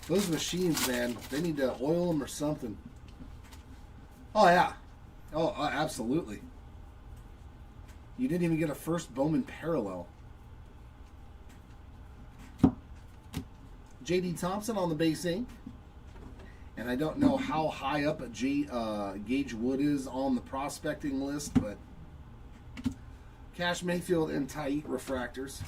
Those machines, man, they need to oil them or something. Oh, yeah. Oh, absolutely. You didn't even get a first Bowman parallel. J.D. Thompson on the base ink. And I don't know how high up Gage Wood is on the prospecting list, but Cash Mayfield and Tait refractors.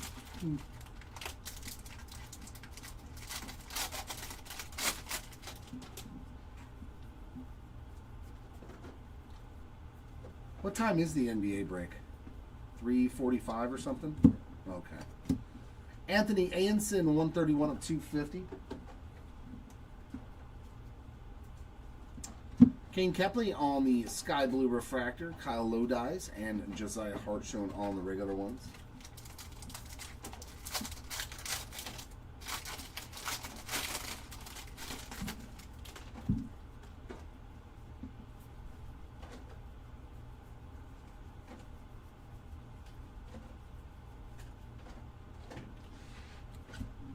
What time is the NBA break? 3:45 or something? Okay. Anthony Ayenson, 131 of 250. Kane Kepley on the Sky Blue refractor. Kyle Lodice and Josiah Hartshorn on the regular ones.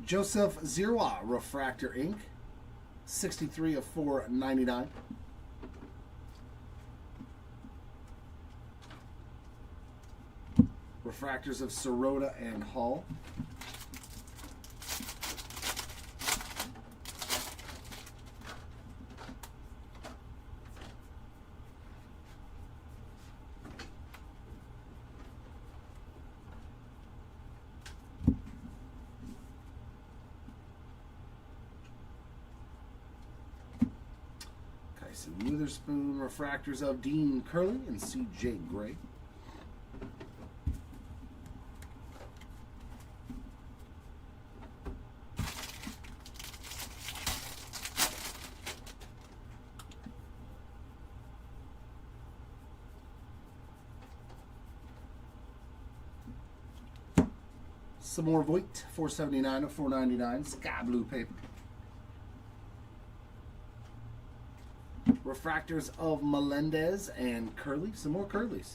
Joseph Zirwa refractor ink, 63 of 499. Refractors of Sirota and Hall. Kyson Witherspoon, refractors of Dean Curley and C.J. Gray. Some more Voigt, 479 of 499, sky blue paper. Refractors of Melendez and Curly, some more Curlys.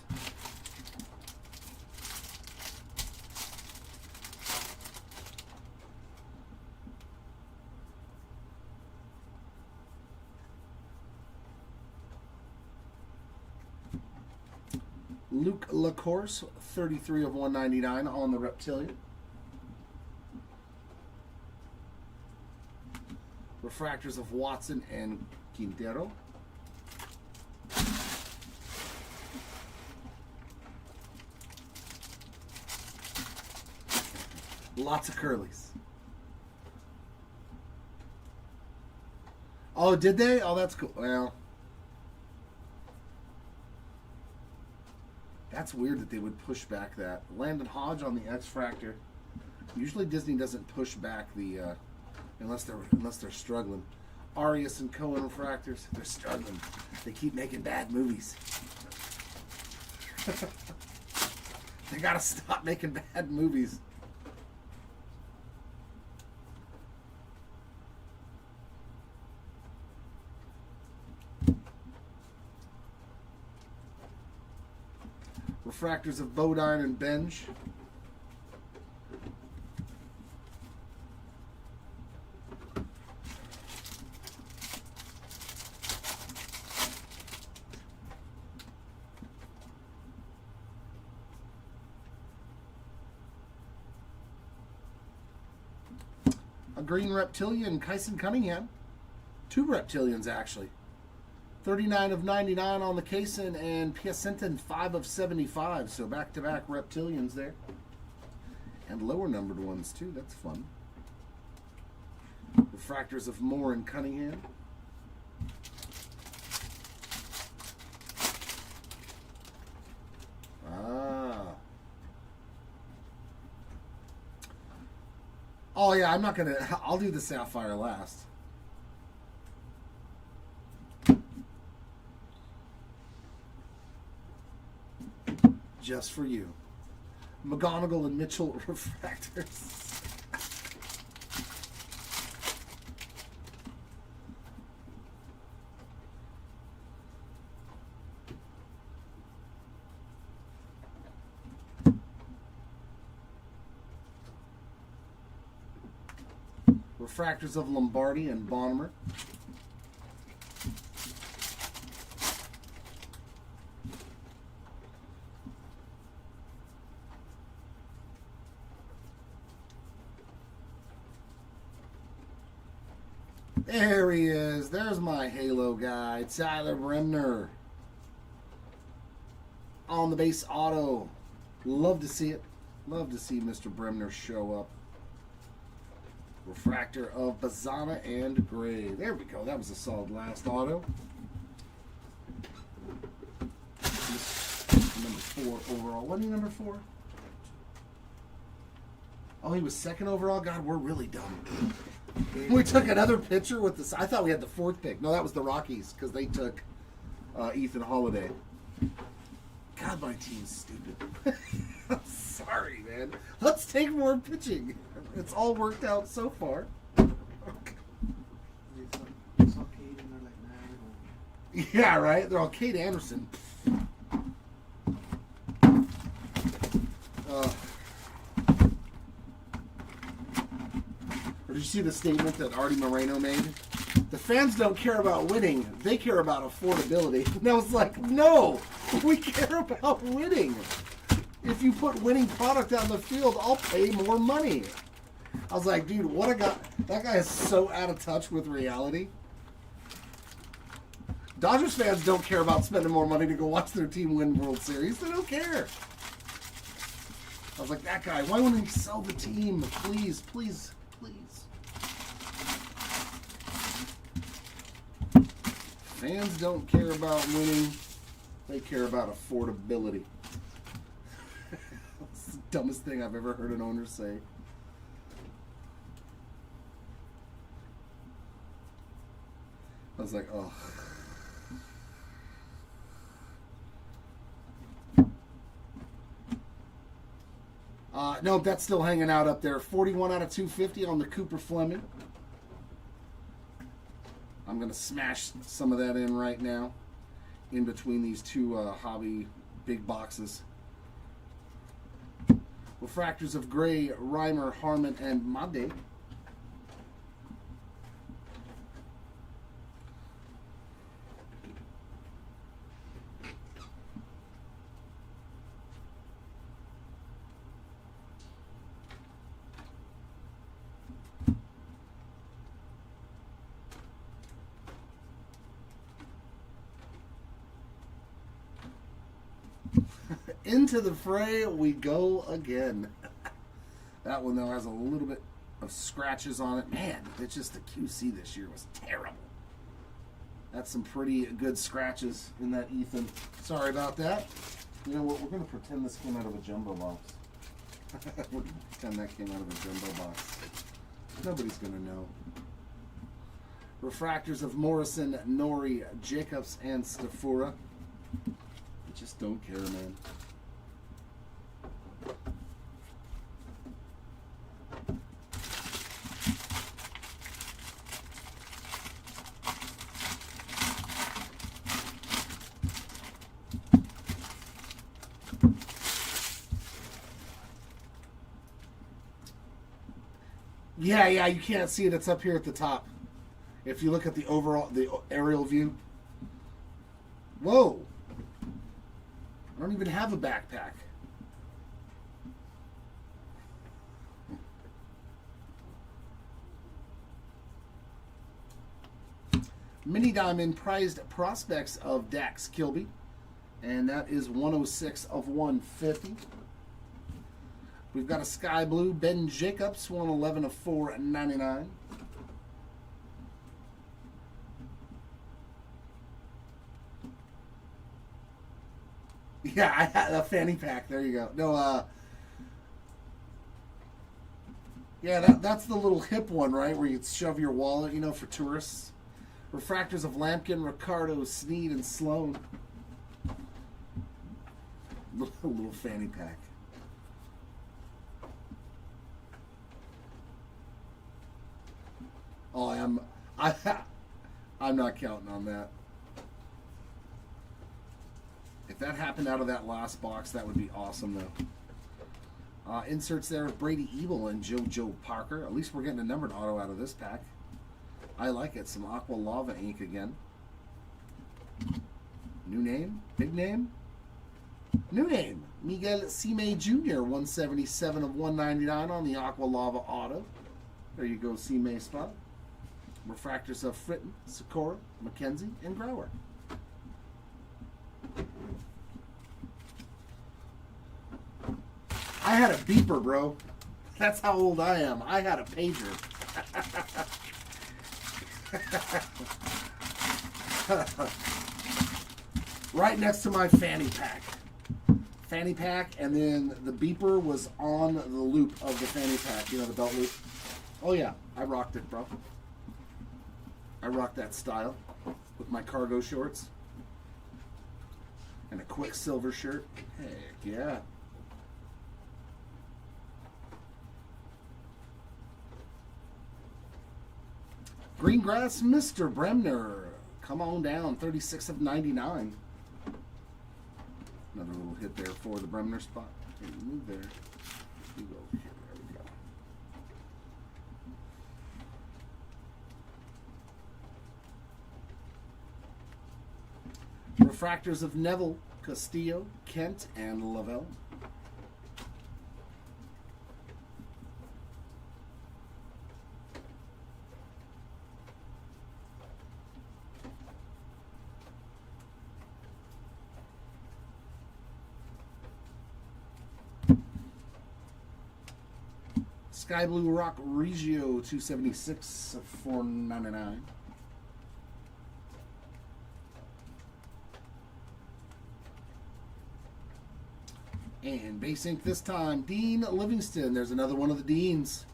Luke Lacourse, 33 of 199 on the Reptilian. Refractors of Watson and Quintero. lots of curlies. Oh, did they? Oh, that's cool. Well, that's weird that they would push back that. Landon Hodge on the X-Fractor. Usually Disney doesn't push back the unless they're struggling. Arias and Cohen refractors, they're struggling. They keep making bad movies. They gotta stop making bad movies. Refractors of Bodine and Benj. A green Reptilian, Kyson Cunningham. 2 Reptilians, actually. 39 of 99 on the Kaysen, and Piacentin 5 of 75. So back-to-back Reptilians there. And lower numbered ones, too. That's fun. Refractors of Moore and Cunningham. Oh, yeah, I'm not going to... I'll do the Sapphire last. Just for you. McGonigal and Mitchell refractors. Refractors of Lombardi and Bonner. There he is. There's my Halo guy, Tyler Bremner. On the base auto. Love to see it. Love to see Mr. Bremner show up. Refractor of Bazana and Gray. There we go. That was a solid last auto. Number 4 overall. Wasn't he number 4? Oh, he was 2nd overall? God, we're really dumb. We took another picture with this. I thought we had the 4th pick. No, that was the Rockies because they took Ethan Holiday. God, my team's stupid. I'm sorry, man. Let's take more pitching. It's all worked out so far. Yeah, right? They're all Kate Anderson. Or did you see the statement that Artie Moreno made? The fans don't care about winning. They care about affordability. And I was like, no, we care about winning. If you put winning product on the field, I'll pay more money. I was like, dude, what a guy. That guy is so out of touch with reality. Dodgers fans don't care about spending more money to go watch their team win World Series. They don't care. I was like, that guy, why wouldn't he sell the team? Please, please, please. Fans don't care about winning. They care about affordability. It's the dumbest thing I've ever heard an owner say. I was like, oh. Nope, that's still hanging out up there. 41 out of 250 on the Cooper Fleming. I'm going to smash some of that in right now in between these two hobby big boxes. Refractors of Gray, Reimer, Harmon, and Made. Into the fray we go again. That one, though, has a little bit of scratches on it. Man, it's just the QC this year was terrible. That's some pretty good scratches in that Ethan. Sorry about that. You know what? We're going to pretend this came out of a jumbo box. We're going to pretend that came out of a jumbo box. Nobody's going to know. Refractors of Morrison, Nori, Jacobs, and SAPPHIRE. I just don't care, man. Yeah, you can't see it. It's up here at the top. If you look at the overall, the aerial view. Whoa. I don't even have a backpack. Mini Diamond Prized Prospects of Dax Kilby. And that is 106 of 150. We've got a Sky Blue Ben Jacobs, 111 of 499. Yeah, I had a fanny pack. There you go. No, yeah, that's the little hip one, right? Where you shove your wallet, you know, for tourists. Refractors of Lampkin, Ricardo, Sneed, and Sloan. Little fanny pack. Oh, I'm not counting on that. If that happened out of that last box, that would be awesome, though. Inserts there of Brady Ebel and JoJo Parker. At least we're getting a numbered auto out of this pack. I like it. Some Aqua Lava ink again. New name? Big name? New name. Miguel Cime Jr., 177 of 199 on the Aqua Lava auto. There you go, Cime spot. Refractors of Fritton, Sakura, McKenzie, and Grauer. I had a beeper, bro. That's how old I am. I had a pager. Right next to my fanny pack. Fanny pack, and then the beeper was on the loop of the fanny pack. You know, the belt loop. Oh, yeah. I rocked it, bro. I rocked that style with my cargo shorts and a Quicksilver shirt. Heck yeah. Greengrass, Mr. Bremner. Come on down, 36 of 99. Another little hit there for the Bremner spot. Hey, move there. You go over here. There we go. Refractors of Neville, Castillo, Kent, and Lavelle. Sky Blue Rock Regio 276 of 499. And base ink this time, Dean Livingston. There's another one of the Deans.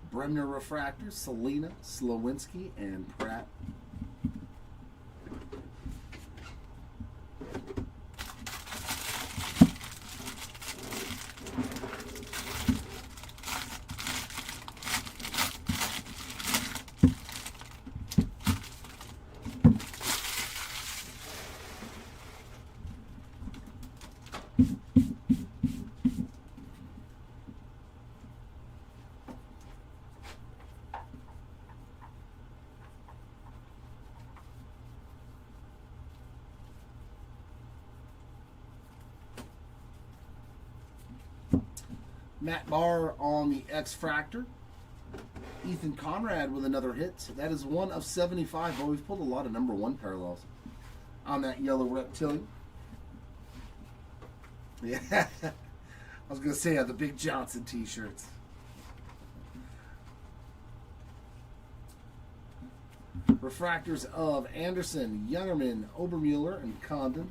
Bremner Refractor, Selena, Slowinski, and Pratt. Matt Barr on the X-Fractor. Ethan Conrad with another hit. That is 1 of 75. Oh, we've pulled a lot of number 1 parallels on that yellow reptilian. Yeah. I was going to say the Big Johnson t-shirts. Refractors of Anderson, Youngerman, Obermueller, and Condon.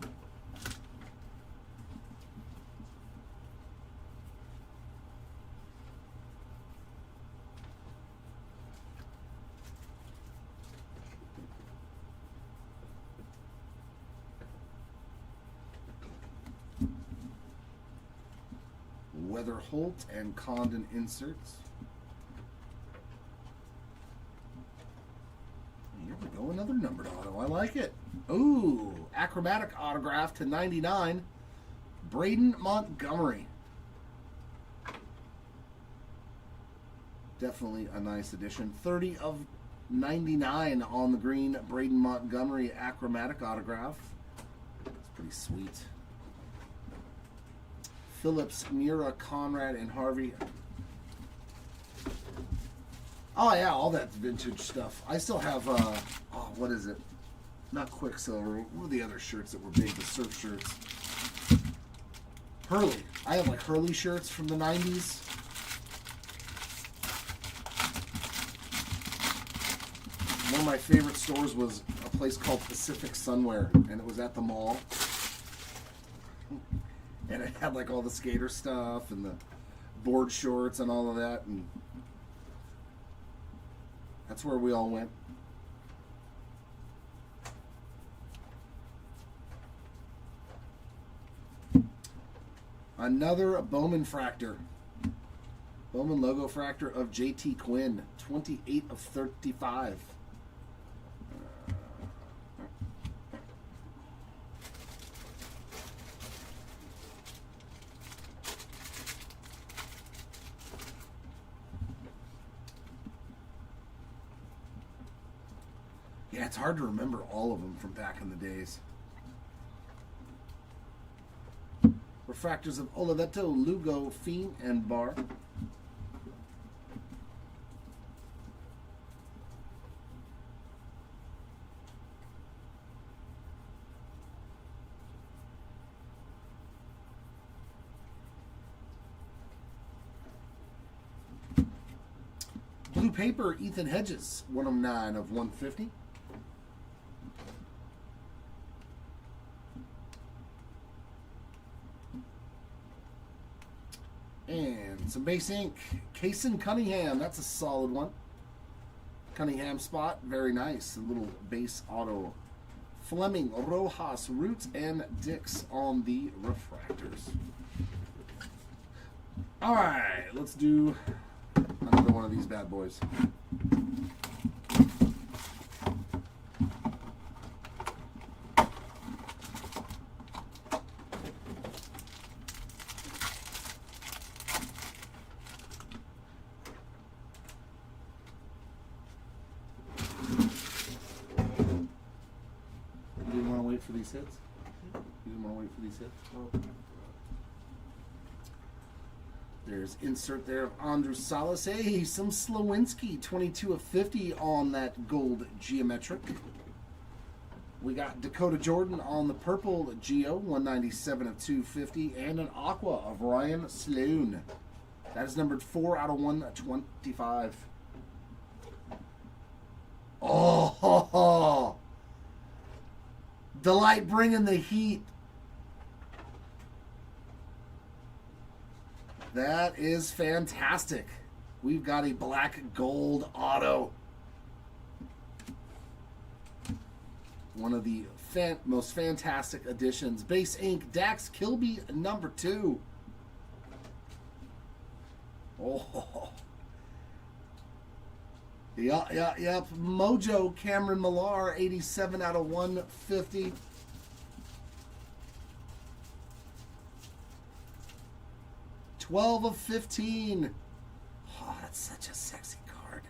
Weather Holt and Condon inserts. Here we go, another numbered auto. I like it. Ooh, Achromatic autograph to 99. Braden Montgomery. Definitely a nice addition. 30 of 99 on the green. Braden Montgomery Achromatic autograph. It's pretty sweet. Phillips, Mura, Conrad, and Harvey. Oh yeah, all that vintage stuff. I still have, what is it? Not Quicksilver. What were the other shirts that were big? The surf shirts. Hurley. I have like Hurley shirts from the 90s. One of my favorite stores was a place called Pacific Sunwear, and it was at the mall. And it had like all the skater stuff and the board shorts and all of that, and that's where we all went. Another Bowman fractor. Bowman logo fractor of JT Quinn, 28 of 35. Yeah, it's hard to remember all of them from back in the days. Refractors of Oliveto, Lugo, Fiend, and Barr. Blue paper, Ethan Hedges, 109 of 150. And some base ink. Kaysen Cunningham. That's a solid one. Cunningham spot. Very nice. A little base auto. Fleming, Rojas, Roots, and Dix on the refractors. All right. Let's do another one of these bad boys. For these hits? You didn't want to wait for these hits? Oh. There's insert there of Andrew Salas. Hey, some Slowinski, 22 of 50 on that gold geometric. We got Dakota Jordan on the purple Geo, 197 of 250, and an Aqua of Ryan Sloan. That is numbered 4 out of 125. Oh, Delight bringing the heat. That is fantastic. We've got a black gold auto. One of the most fantastic additions. Base ink, Dax Kilby, number 2. Oh. Yep. Mojo Cameron Millar, 87 out of 150. $12 of 15. Oh, that's such a sexy card.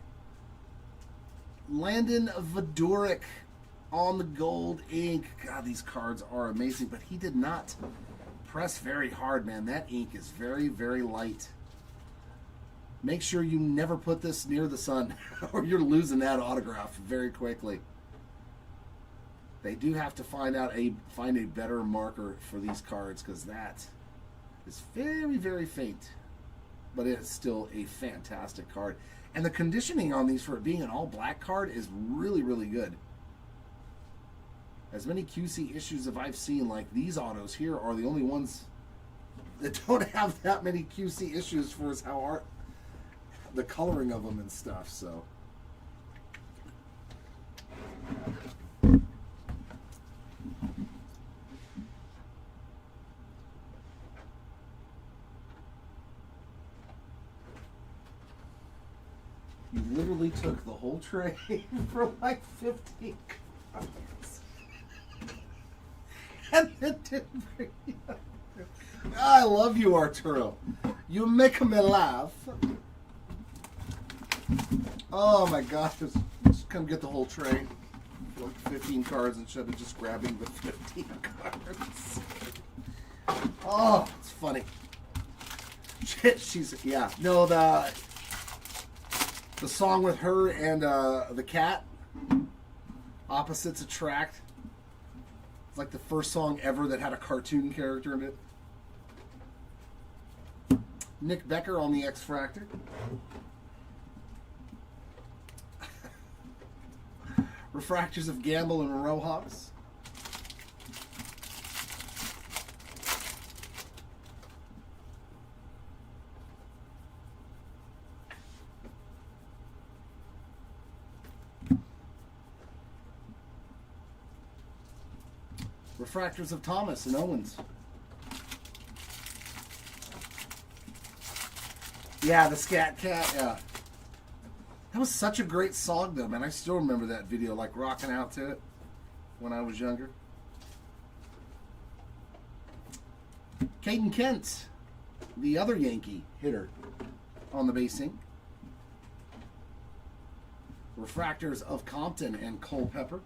Landon Vidoric on the gold ink. God, these cards are amazing, but he did not press very hard, man. That ink is very, very light. Make sure you never put this near the sun or you're losing that autograph very quickly. They do have to find a better marker for these cards because that is very, very faint, but it is still a fantastic card. And the conditioning on these for it being an all-black card is really, really good. As many QC issues as I've seen, like these autos here are the only ones that don't have that many QC issues for as how the coloring of them and stuff, so. You literally took the whole tray for like 15 cards. And it didn't bring you up. I love you, Arturo. You make me laugh. Oh my gosh. Just come get the whole tray. For like 15 cards instead of just grabbing the 15 cards. Oh, it's funny. She's, yeah. No, the song with her and the cat, Opposites Attract. It's like the first song ever that had a cartoon character in it. Nick Becker on the X-Fractor. Refractors of Gamble and Rojas. Refractors of Thomas and Owens. Yeah, the Scat Cat, yeah. That was such a great song, though, man. I still remember that video, like, rocking out to it when I was younger. Caden Kent, the other Yankee hitter on the base ink. Refractors of Compton and Culpepper.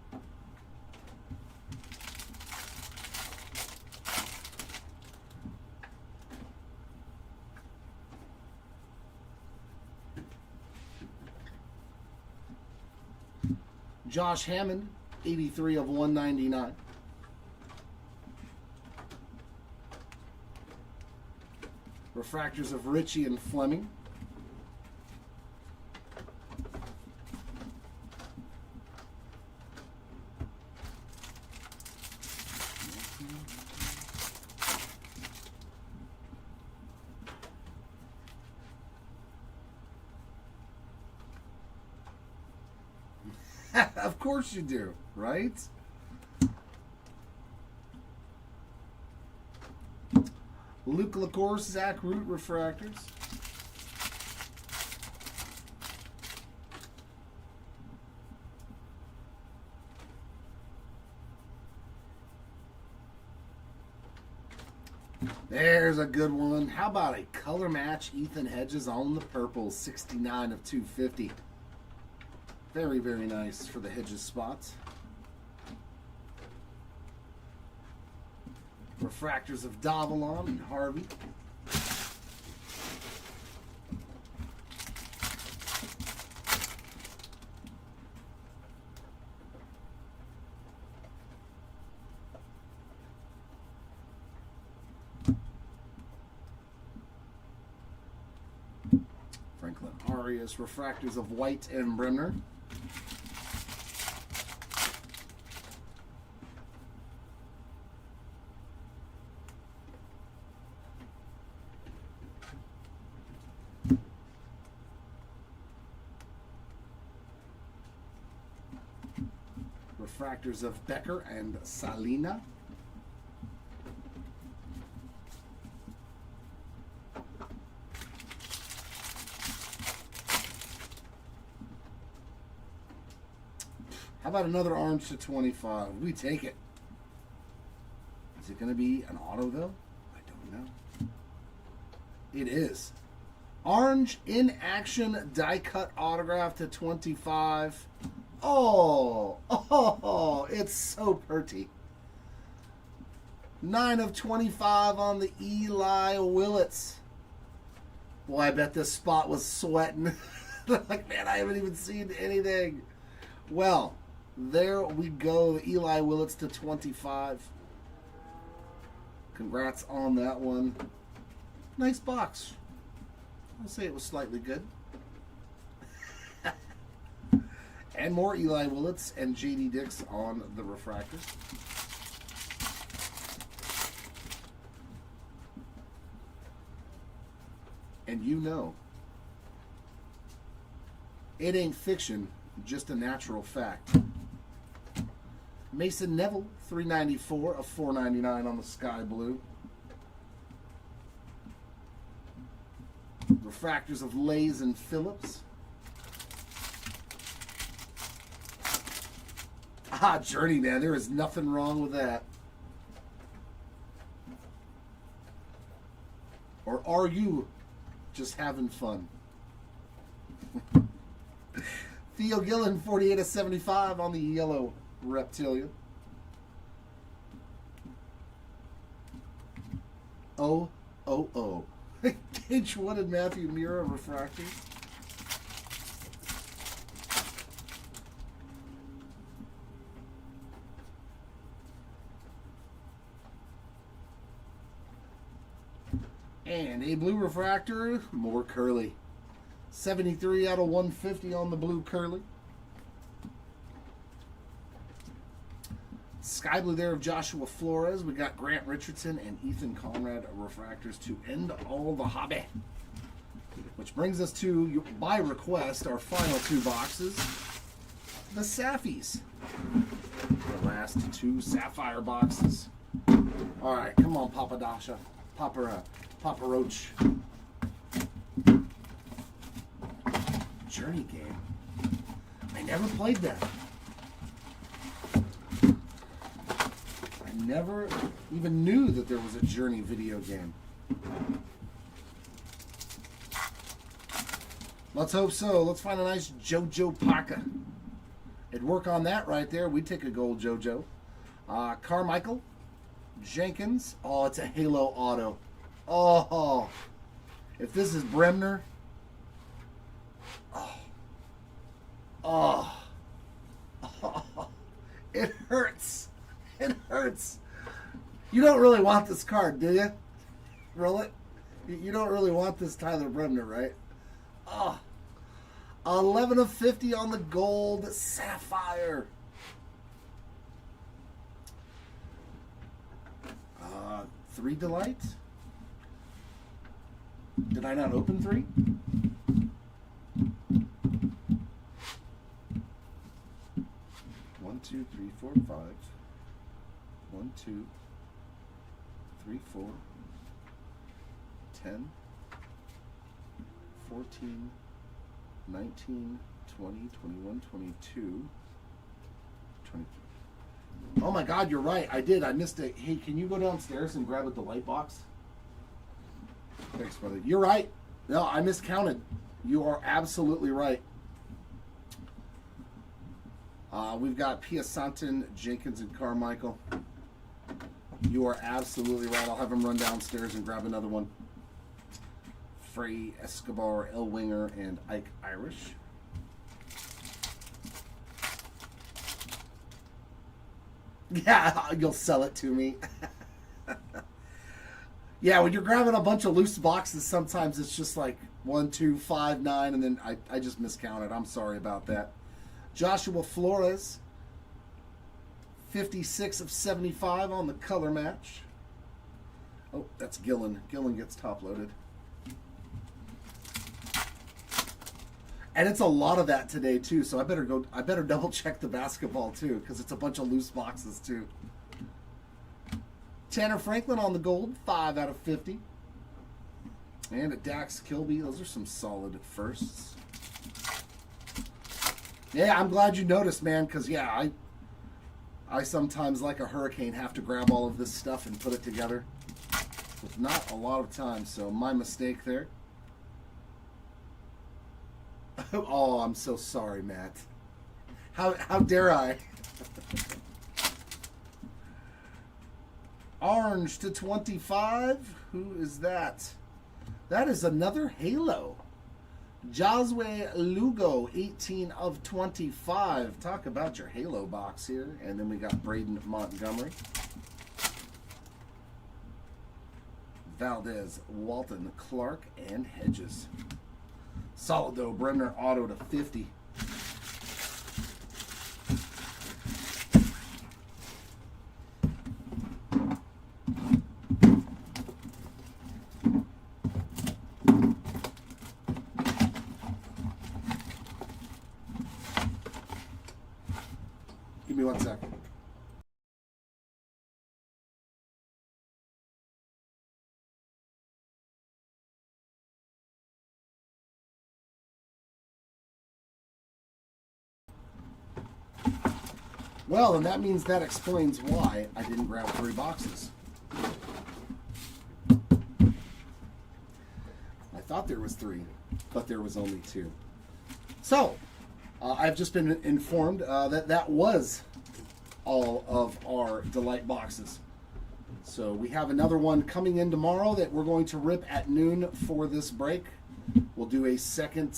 Josh Hammond, 83 of 199. Refractors of Ritchie and Fleming. Of course you do, right? Luke LaCourse, Zach Root refractors. There's a good one. How about a color match Ethan Hedges on the purple, 69 of 250. Very, very nice for the Hedges spots. Refractors of Davalon and Harvey. Franklin Arias, refractors of White and Bremner. Refractors of Becker and Salina. How about another orange to 25? We take it. Is it going to be an auto, though? I don't know. It is. Orange in action die cut autograph to 25. Oh, it's so pretty. 9 of 25 on the Eli Willits. Boy, I bet this spot was sweating. Like, man, I haven't even seen anything. Well, there we go. Eli Willits to 25. Congrats on that one. Nice box. I'll say it was slightly good. And more Eli Willits and J.D. Dix on the refractors. And you know, it ain't fiction, just a natural fact. Mason Neville, 394 of 499 on the sky blue. Refractors of Lays and Phillips. Ah, Journeyman, there is nothing wrong with that. Or are you just having fun? Theo Gillen, 48 of 75 on the yellow Reptilian. Oh. Gage Wood and Matthew Mira refractors. And a blue refractor, more Curly. 73 out of 150 on the blue Curly. Sky blue there of Joshua Flores. We got Grant Richardson and Ethan Conrad refractors to end all the hobby. Which brings us to, by request, our final two boxes. The Sapphis. The last two Sapphire boxes. Alright, come on, Papa Dasha. Papa Roach. Journey game. I never played that. I never even knew that there was a Journey video game. Let's hope so. Let's find a nice JoJo Parker. It'd work on that right there. We'd take a gold JoJo. Carmichael. Jenkins. Oh, it's a Halo auto. Oh. If this is Bremner. Oh. It hurts. It hurts. You don't really want this card, do you? Really? You don't really want this Tyler Bremner, right? Oh. 11 of 50 on the gold Sapphire. 3 Delight. Did I not open 3? One, 2, 3, 4, 5. 1, 2, 3, 4, 10, 14, 19, 20, 21, 22, 23. Oh my God, you're right. I did. I missed it. Hey, can you go downstairs and grab a Delight box? Thanks, brother. You're right. No, I miscounted. You are absolutely right. We've got Piasantin, Jenkins, and Carmichael. You are absolutely right. I'll have him run downstairs and grab another one. Frey, Escobar, Elwinger, and Ike Irish. Yeah, you'll sell it to me. Yeah, when you're grabbing a bunch of loose boxes, sometimes it's just like 1, 2, 5, 9, and then I just miscounted. I'm sorry about that. Joshua Flores, 56 of 75 on the color match. Oh, that's Gillen. Gillen gets top loaded. And it's a lot of that today too, so I better double check the basketball too, because it's a bunch of loose boxes too. Tanner Franklin on the gold, 5 out of 50. And a Dax Kilby, those are some solid firsts. Yeah, I'm glad you noticed, man, because yeah, I sometimes, like a hurricane, have to grab all of this stuff and put it together with not a lot of time, so my mistake there. Oh, I'm so sorry, Matt. How dare I? Orange to 25. Who is that? That is another Halo. Josue Lugo, 18 of 25. Talk about your Halo box here. And then we got Braden Montgomery. Valdez, Walton, Clark, and Hedges. Solid though, Bremner auto to 50. Give me 1 second. Well, and that means that explains why I didn't grab 3 boxes. I thought there was 3, but there was only 2. So, I've just been informed that was all of our Delight boxes. So we have another one coming in tomorrow that we're going to rip at noon for this break. We'll do a second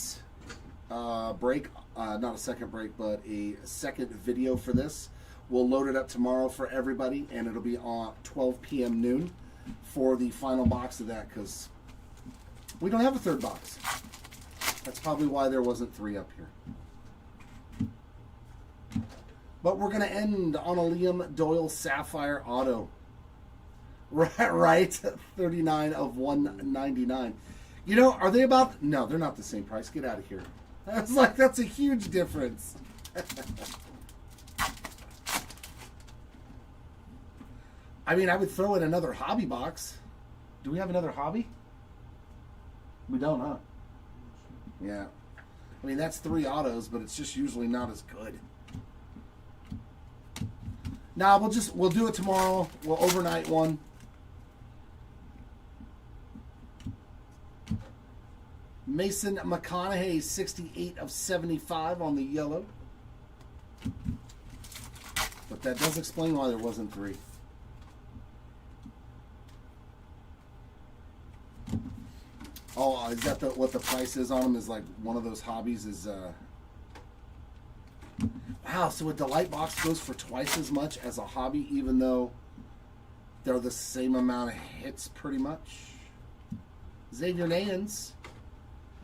break. Not a second break, but a second video for this. We'll load it up tomorrow for everybody, and it'll be on 12 p.m. noon for the final box of that, because we don't have a third box. That's probably why there wasn't 3 up here. But we're going to end on a Liam Doyle Sapphire auto. Right? 39 of 199. You know, are they about... No, they're not the same price. Get out of here. That's like, that's a huge difference. I mean, I would throw in another hobby box. Do we have another hobby? We don't, huh? Yeah. I mean, that's 3 autos, but it's just usually not as good. Nah, we'll do it tomorrow. We'll overnight one. Mason McConaughey, 68 of 75 on the yellow. But that does explain why there wasn't 3. Oh, is that what the price is on them? Is like one of those hobbies is... Wow, so a Delight box goes for twice as much as a hobby, even though they're the same amount of hits pretty much. Xavier Nayans.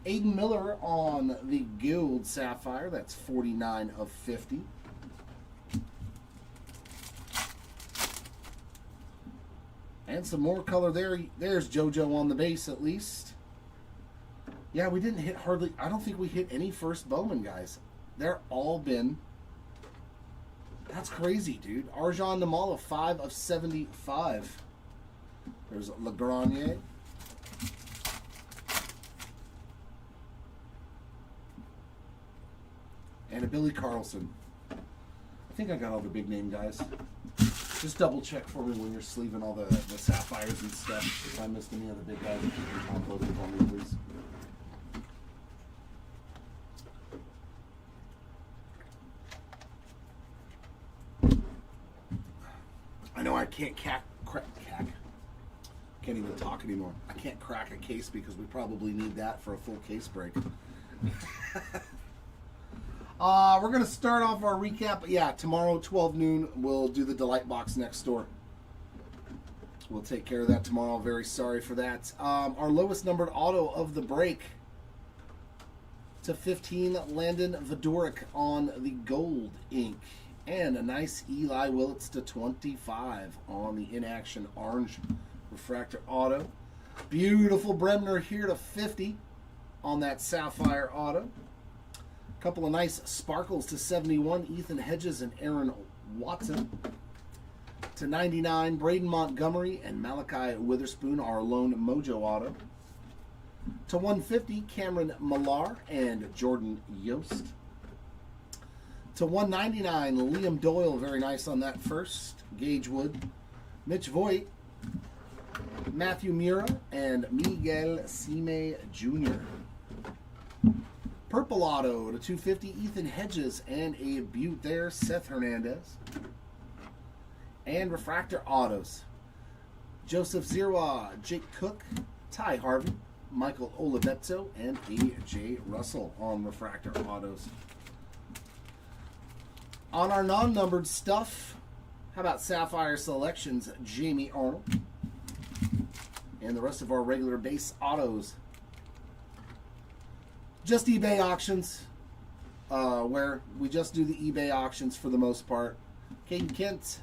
Aiden Miller on the Guild Sapphire. That's 49 of 50. And some more color there. There's JoJo on the base at least. Yeah, we didn't hit hardly... I don't think we hit any first Bowman, guys. They're all been... That's crazy, dude. Arjan Namala, 5 of 75. There's Lagranier. And a Billy Carlson. I think I got all the big name guys. Just double check for me when you're sleeving all the sapphires and stuff. If I missed any of the big guys, you can upload it for me, please. I know I can't crack. Can't even talk anymore. I can't crack a case because we probably need that for a full case break. We're going to start off our recap. Yeah, tomorrow, 12 noon, we'll do the Delight box next door. We'll take care of that tomorrow. Very sorry for that. Our lowest numbered auto of the break to 15, Landon Vidoric on the gold ink. And a nice Eli Willits to 25 on the inaction orange refractor auto. Beautiful Bremner here to 50 on that Sapphire auto. Couple of nice sparkles to 71, Ethan Hedges and Aaron Watson. To 99, Braden Montgomery and Malachi Witherspoon, our lone Mojo auto. To 150, Cameron Millar and Jordan Yost. To 199, Liam Doyle, very nice on that first. Gage Wood, Mitch Voigt, Matthew Mura, and Miguel Sime Jr. Purple auto to 250, Ethan Hedges, and a beaut there, Seth Hernandez. And refractor autos, Joseph Zirwa, Jake Cook, Ty Harvey, Michael Olivetto, and A.J. Russell on refractor autos. On our non-numbered stuff, how about Sapphire Selections, Jamie Arnold. and the rest of our regular base autos. Just eBay auctions, where we just do the eBay auctions for the most part. Caden Kent,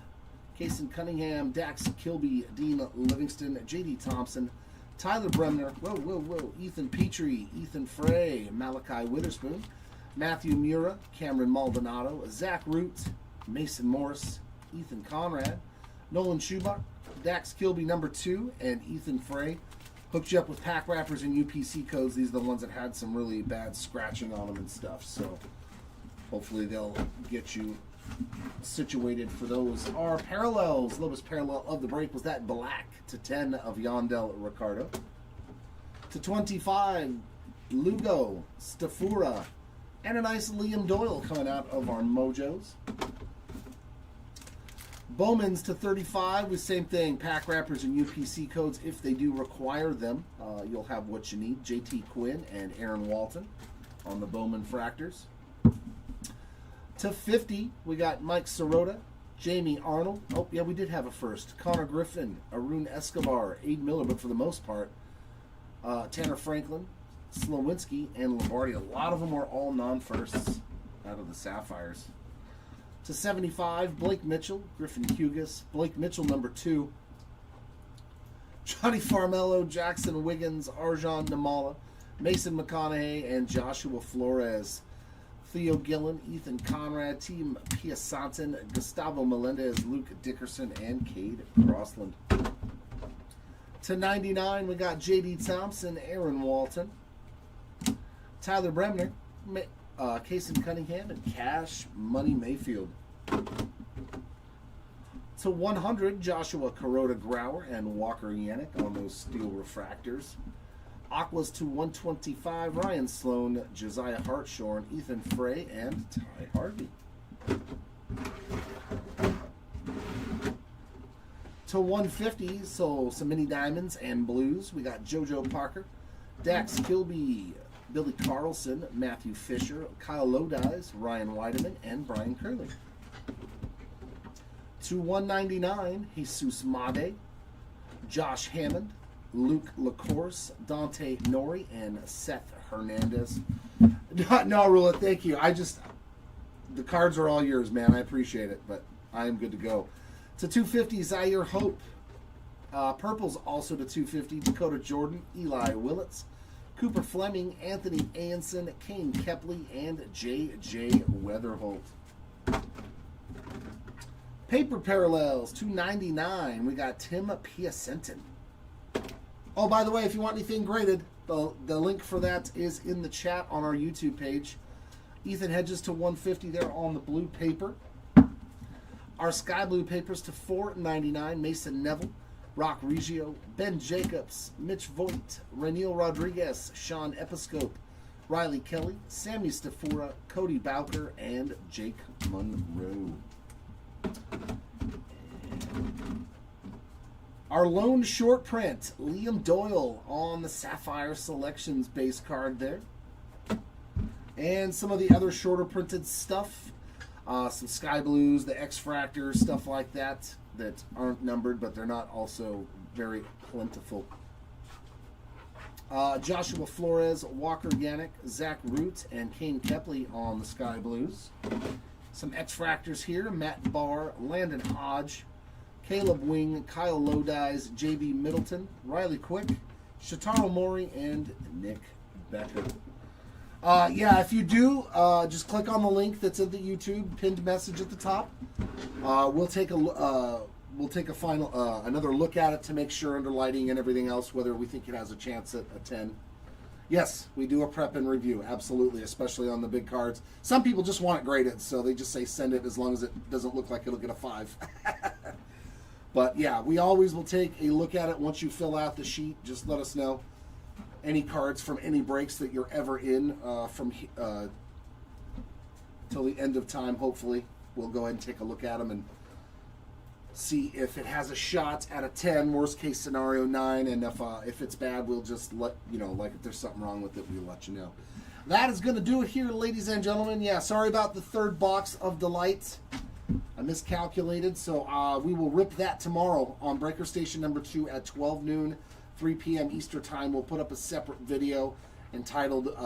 Kason Cunningham, Dax Kilby, Dean Livingston, J.D. Thompson, Tyler Bremner, Ethan Petrie, Ethan Frey, Malachi Witherspoon, Matthew Mura, Cameron Maldonado, Zach Root, Mason Morris, Ethan Conrad, Nolan Schubach, Dax Kilby number 2, and Ethan Frey. Hooked you up with pack wrappers and UPC codes. These are the ones that had some really bad scratching on them and stuff. So hopefully they'll get you situated for those. Our parallels, lowest parallel of the break was that black to 10 of Yandel Ricardo. To 25, Lugo, Stafura, and a nice Liam Doyle coming out of our Mojos. Bowman's to 35 with same thing, pack wrappers and UPC codes if they do require them. You'll have what you need. JT Quinn and Aaron Walton on the Bowman Fractors. To 50, we got Mike Sirota, Jamie Arnold. Oh, yeah, we did have a first. Connor Griffin, Arun Escobar, Aiden Miller, but for the most part, Tanner Franklin, Slowinski, and Lombardi. A lot of them are all non-firsts out of the Sapphires. To 75, Blake Mitchell, Griffin Hughes, Blake Mitchell number 2, Johnny Farmello, Jackson Wiggins, Arjan Namala, Mason McConaughey, and Joshua Flores. Theo Gillen, Ethan Conrad, Team Piasanton, Gustavo Melendez, Luke Dickerson, and Cade Crossland. To 99, we got J.D. Thompson, Aaron Walton, Tyler Bremner, Kason Cunningham, and Cash Money Mayfield. To 100, Joshua Kuroda Grauer and Walker Yannick on those steel refractors. Aquas to 125, Ryan Sloan, Josiah Hartshorn, Ethan Frey, and Ty Harvey. To 150, so some mini diamonds and blues. We got JoJo Parker, Dax Kilby, Billy Carlson, Matthew Fisher, Kyle Lodice, Ryan Weideman, and Brian Curley. To 199, Jesus Made, Josh Hammond, Luke LaCourse, Dante Nori, and Seth Hernandez. No, Rula, thank you. The cards are all yours, man. I appreciate it, but I am good to go. To 250, Zaire Hope. Purple's also to 250, Dakota Jordan, Eli Willits, Cooper Fleming, Anthony Anson, Kane Kepley, and J.J. Weatherholt. Paper parallels, 299. We got Tim Piacentin. Oh, by the way, if you want anything graded, the link for that is in the chat on our YouTube page. Ethan Hedges to 150 there on the blue paper. Our sky blue papers to $4.99. Mason Neville, Rock Reggio, Ben Jacobs, Mitch Voigt, Reniel Rodriguez, Sean Episcope, Riley Kelly, Sammy Stafura, Cody Bowker, and Jake Monroe. Our lone short print, Liam Doyle on the Sapphire Selections base card there. And some of the other shorter printed stuff. Some Sky Blues, the X-Fractors, stuff like that aren't numbered, but they're not also very plentiful. Joshua Flores, Walker Yannick, Zach Root, and Kane Kepley on the Sky Blues. Some X-Fractors here, Matt Barr, Landon Hodge, Caleb Wing, Kyle Lodice, JB Middleton, Riley Quick, Shotaro Mori, and Nick Becker. Yeah, if you do, just click on the link that's in the YouTube pinned message at the top. We'll take a final another look at it to make sure under lighting and everything else whether we think it has a chance at a 10. Yes, we do a prep and review, absolutely, especially on the big cards. Some people just want it graded, so they just say send it as long as it doesn't look like it'll get a 5. But yeah, we always will take a look at it once you fill out the sheet. Just let us know any cards from any breaks that you're ever in from till the end of time. Hopefully, we'll go ahead and take a look at them and see if it has a shot at a 10. Worst case scenario 9, and if it's bad, we'll just let you know. Like if there's something wrong with it, we'll let you know. That is going to do it here, ladies and gentlemen. Yeah, sorry about the third box of Delight. I miscalculated, so we will rip that tomorrow on Breaker Station number 2 at 12 noon 3 p.m. Eastern Time. We'll put up a separate video entitled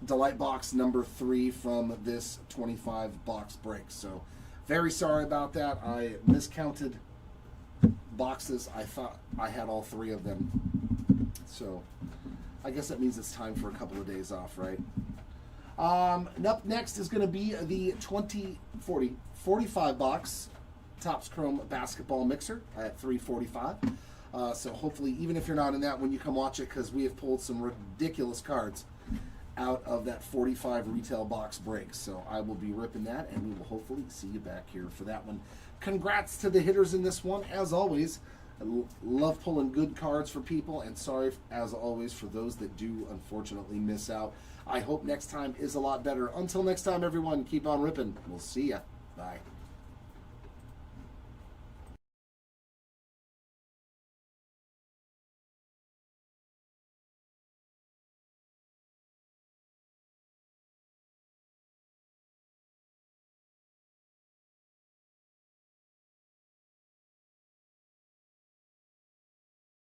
Delight Box number 3 from this 25 box break. So very sorry about that. I miscounted boxes. I thought I had all 3 of them. So I guess that means it's time for a couple of days off, right? Up next is going to be the 45 box Topps Chrome basketball mixer at $345. So hopefully, even if you're not in that one, you come watch it, because we have pulled some ridiculous cards out of that 45 retail box break. So I will be ripping that, and we will hopefully see you back here for that one. Congrats to the hitters in this one, as always. I love pulling good cards for people, and sorry, as always, for those that do unfortunately miss out. I hope next time is a lot better. Until next time, everyone, keep on ripping. We'll see ya. Bye.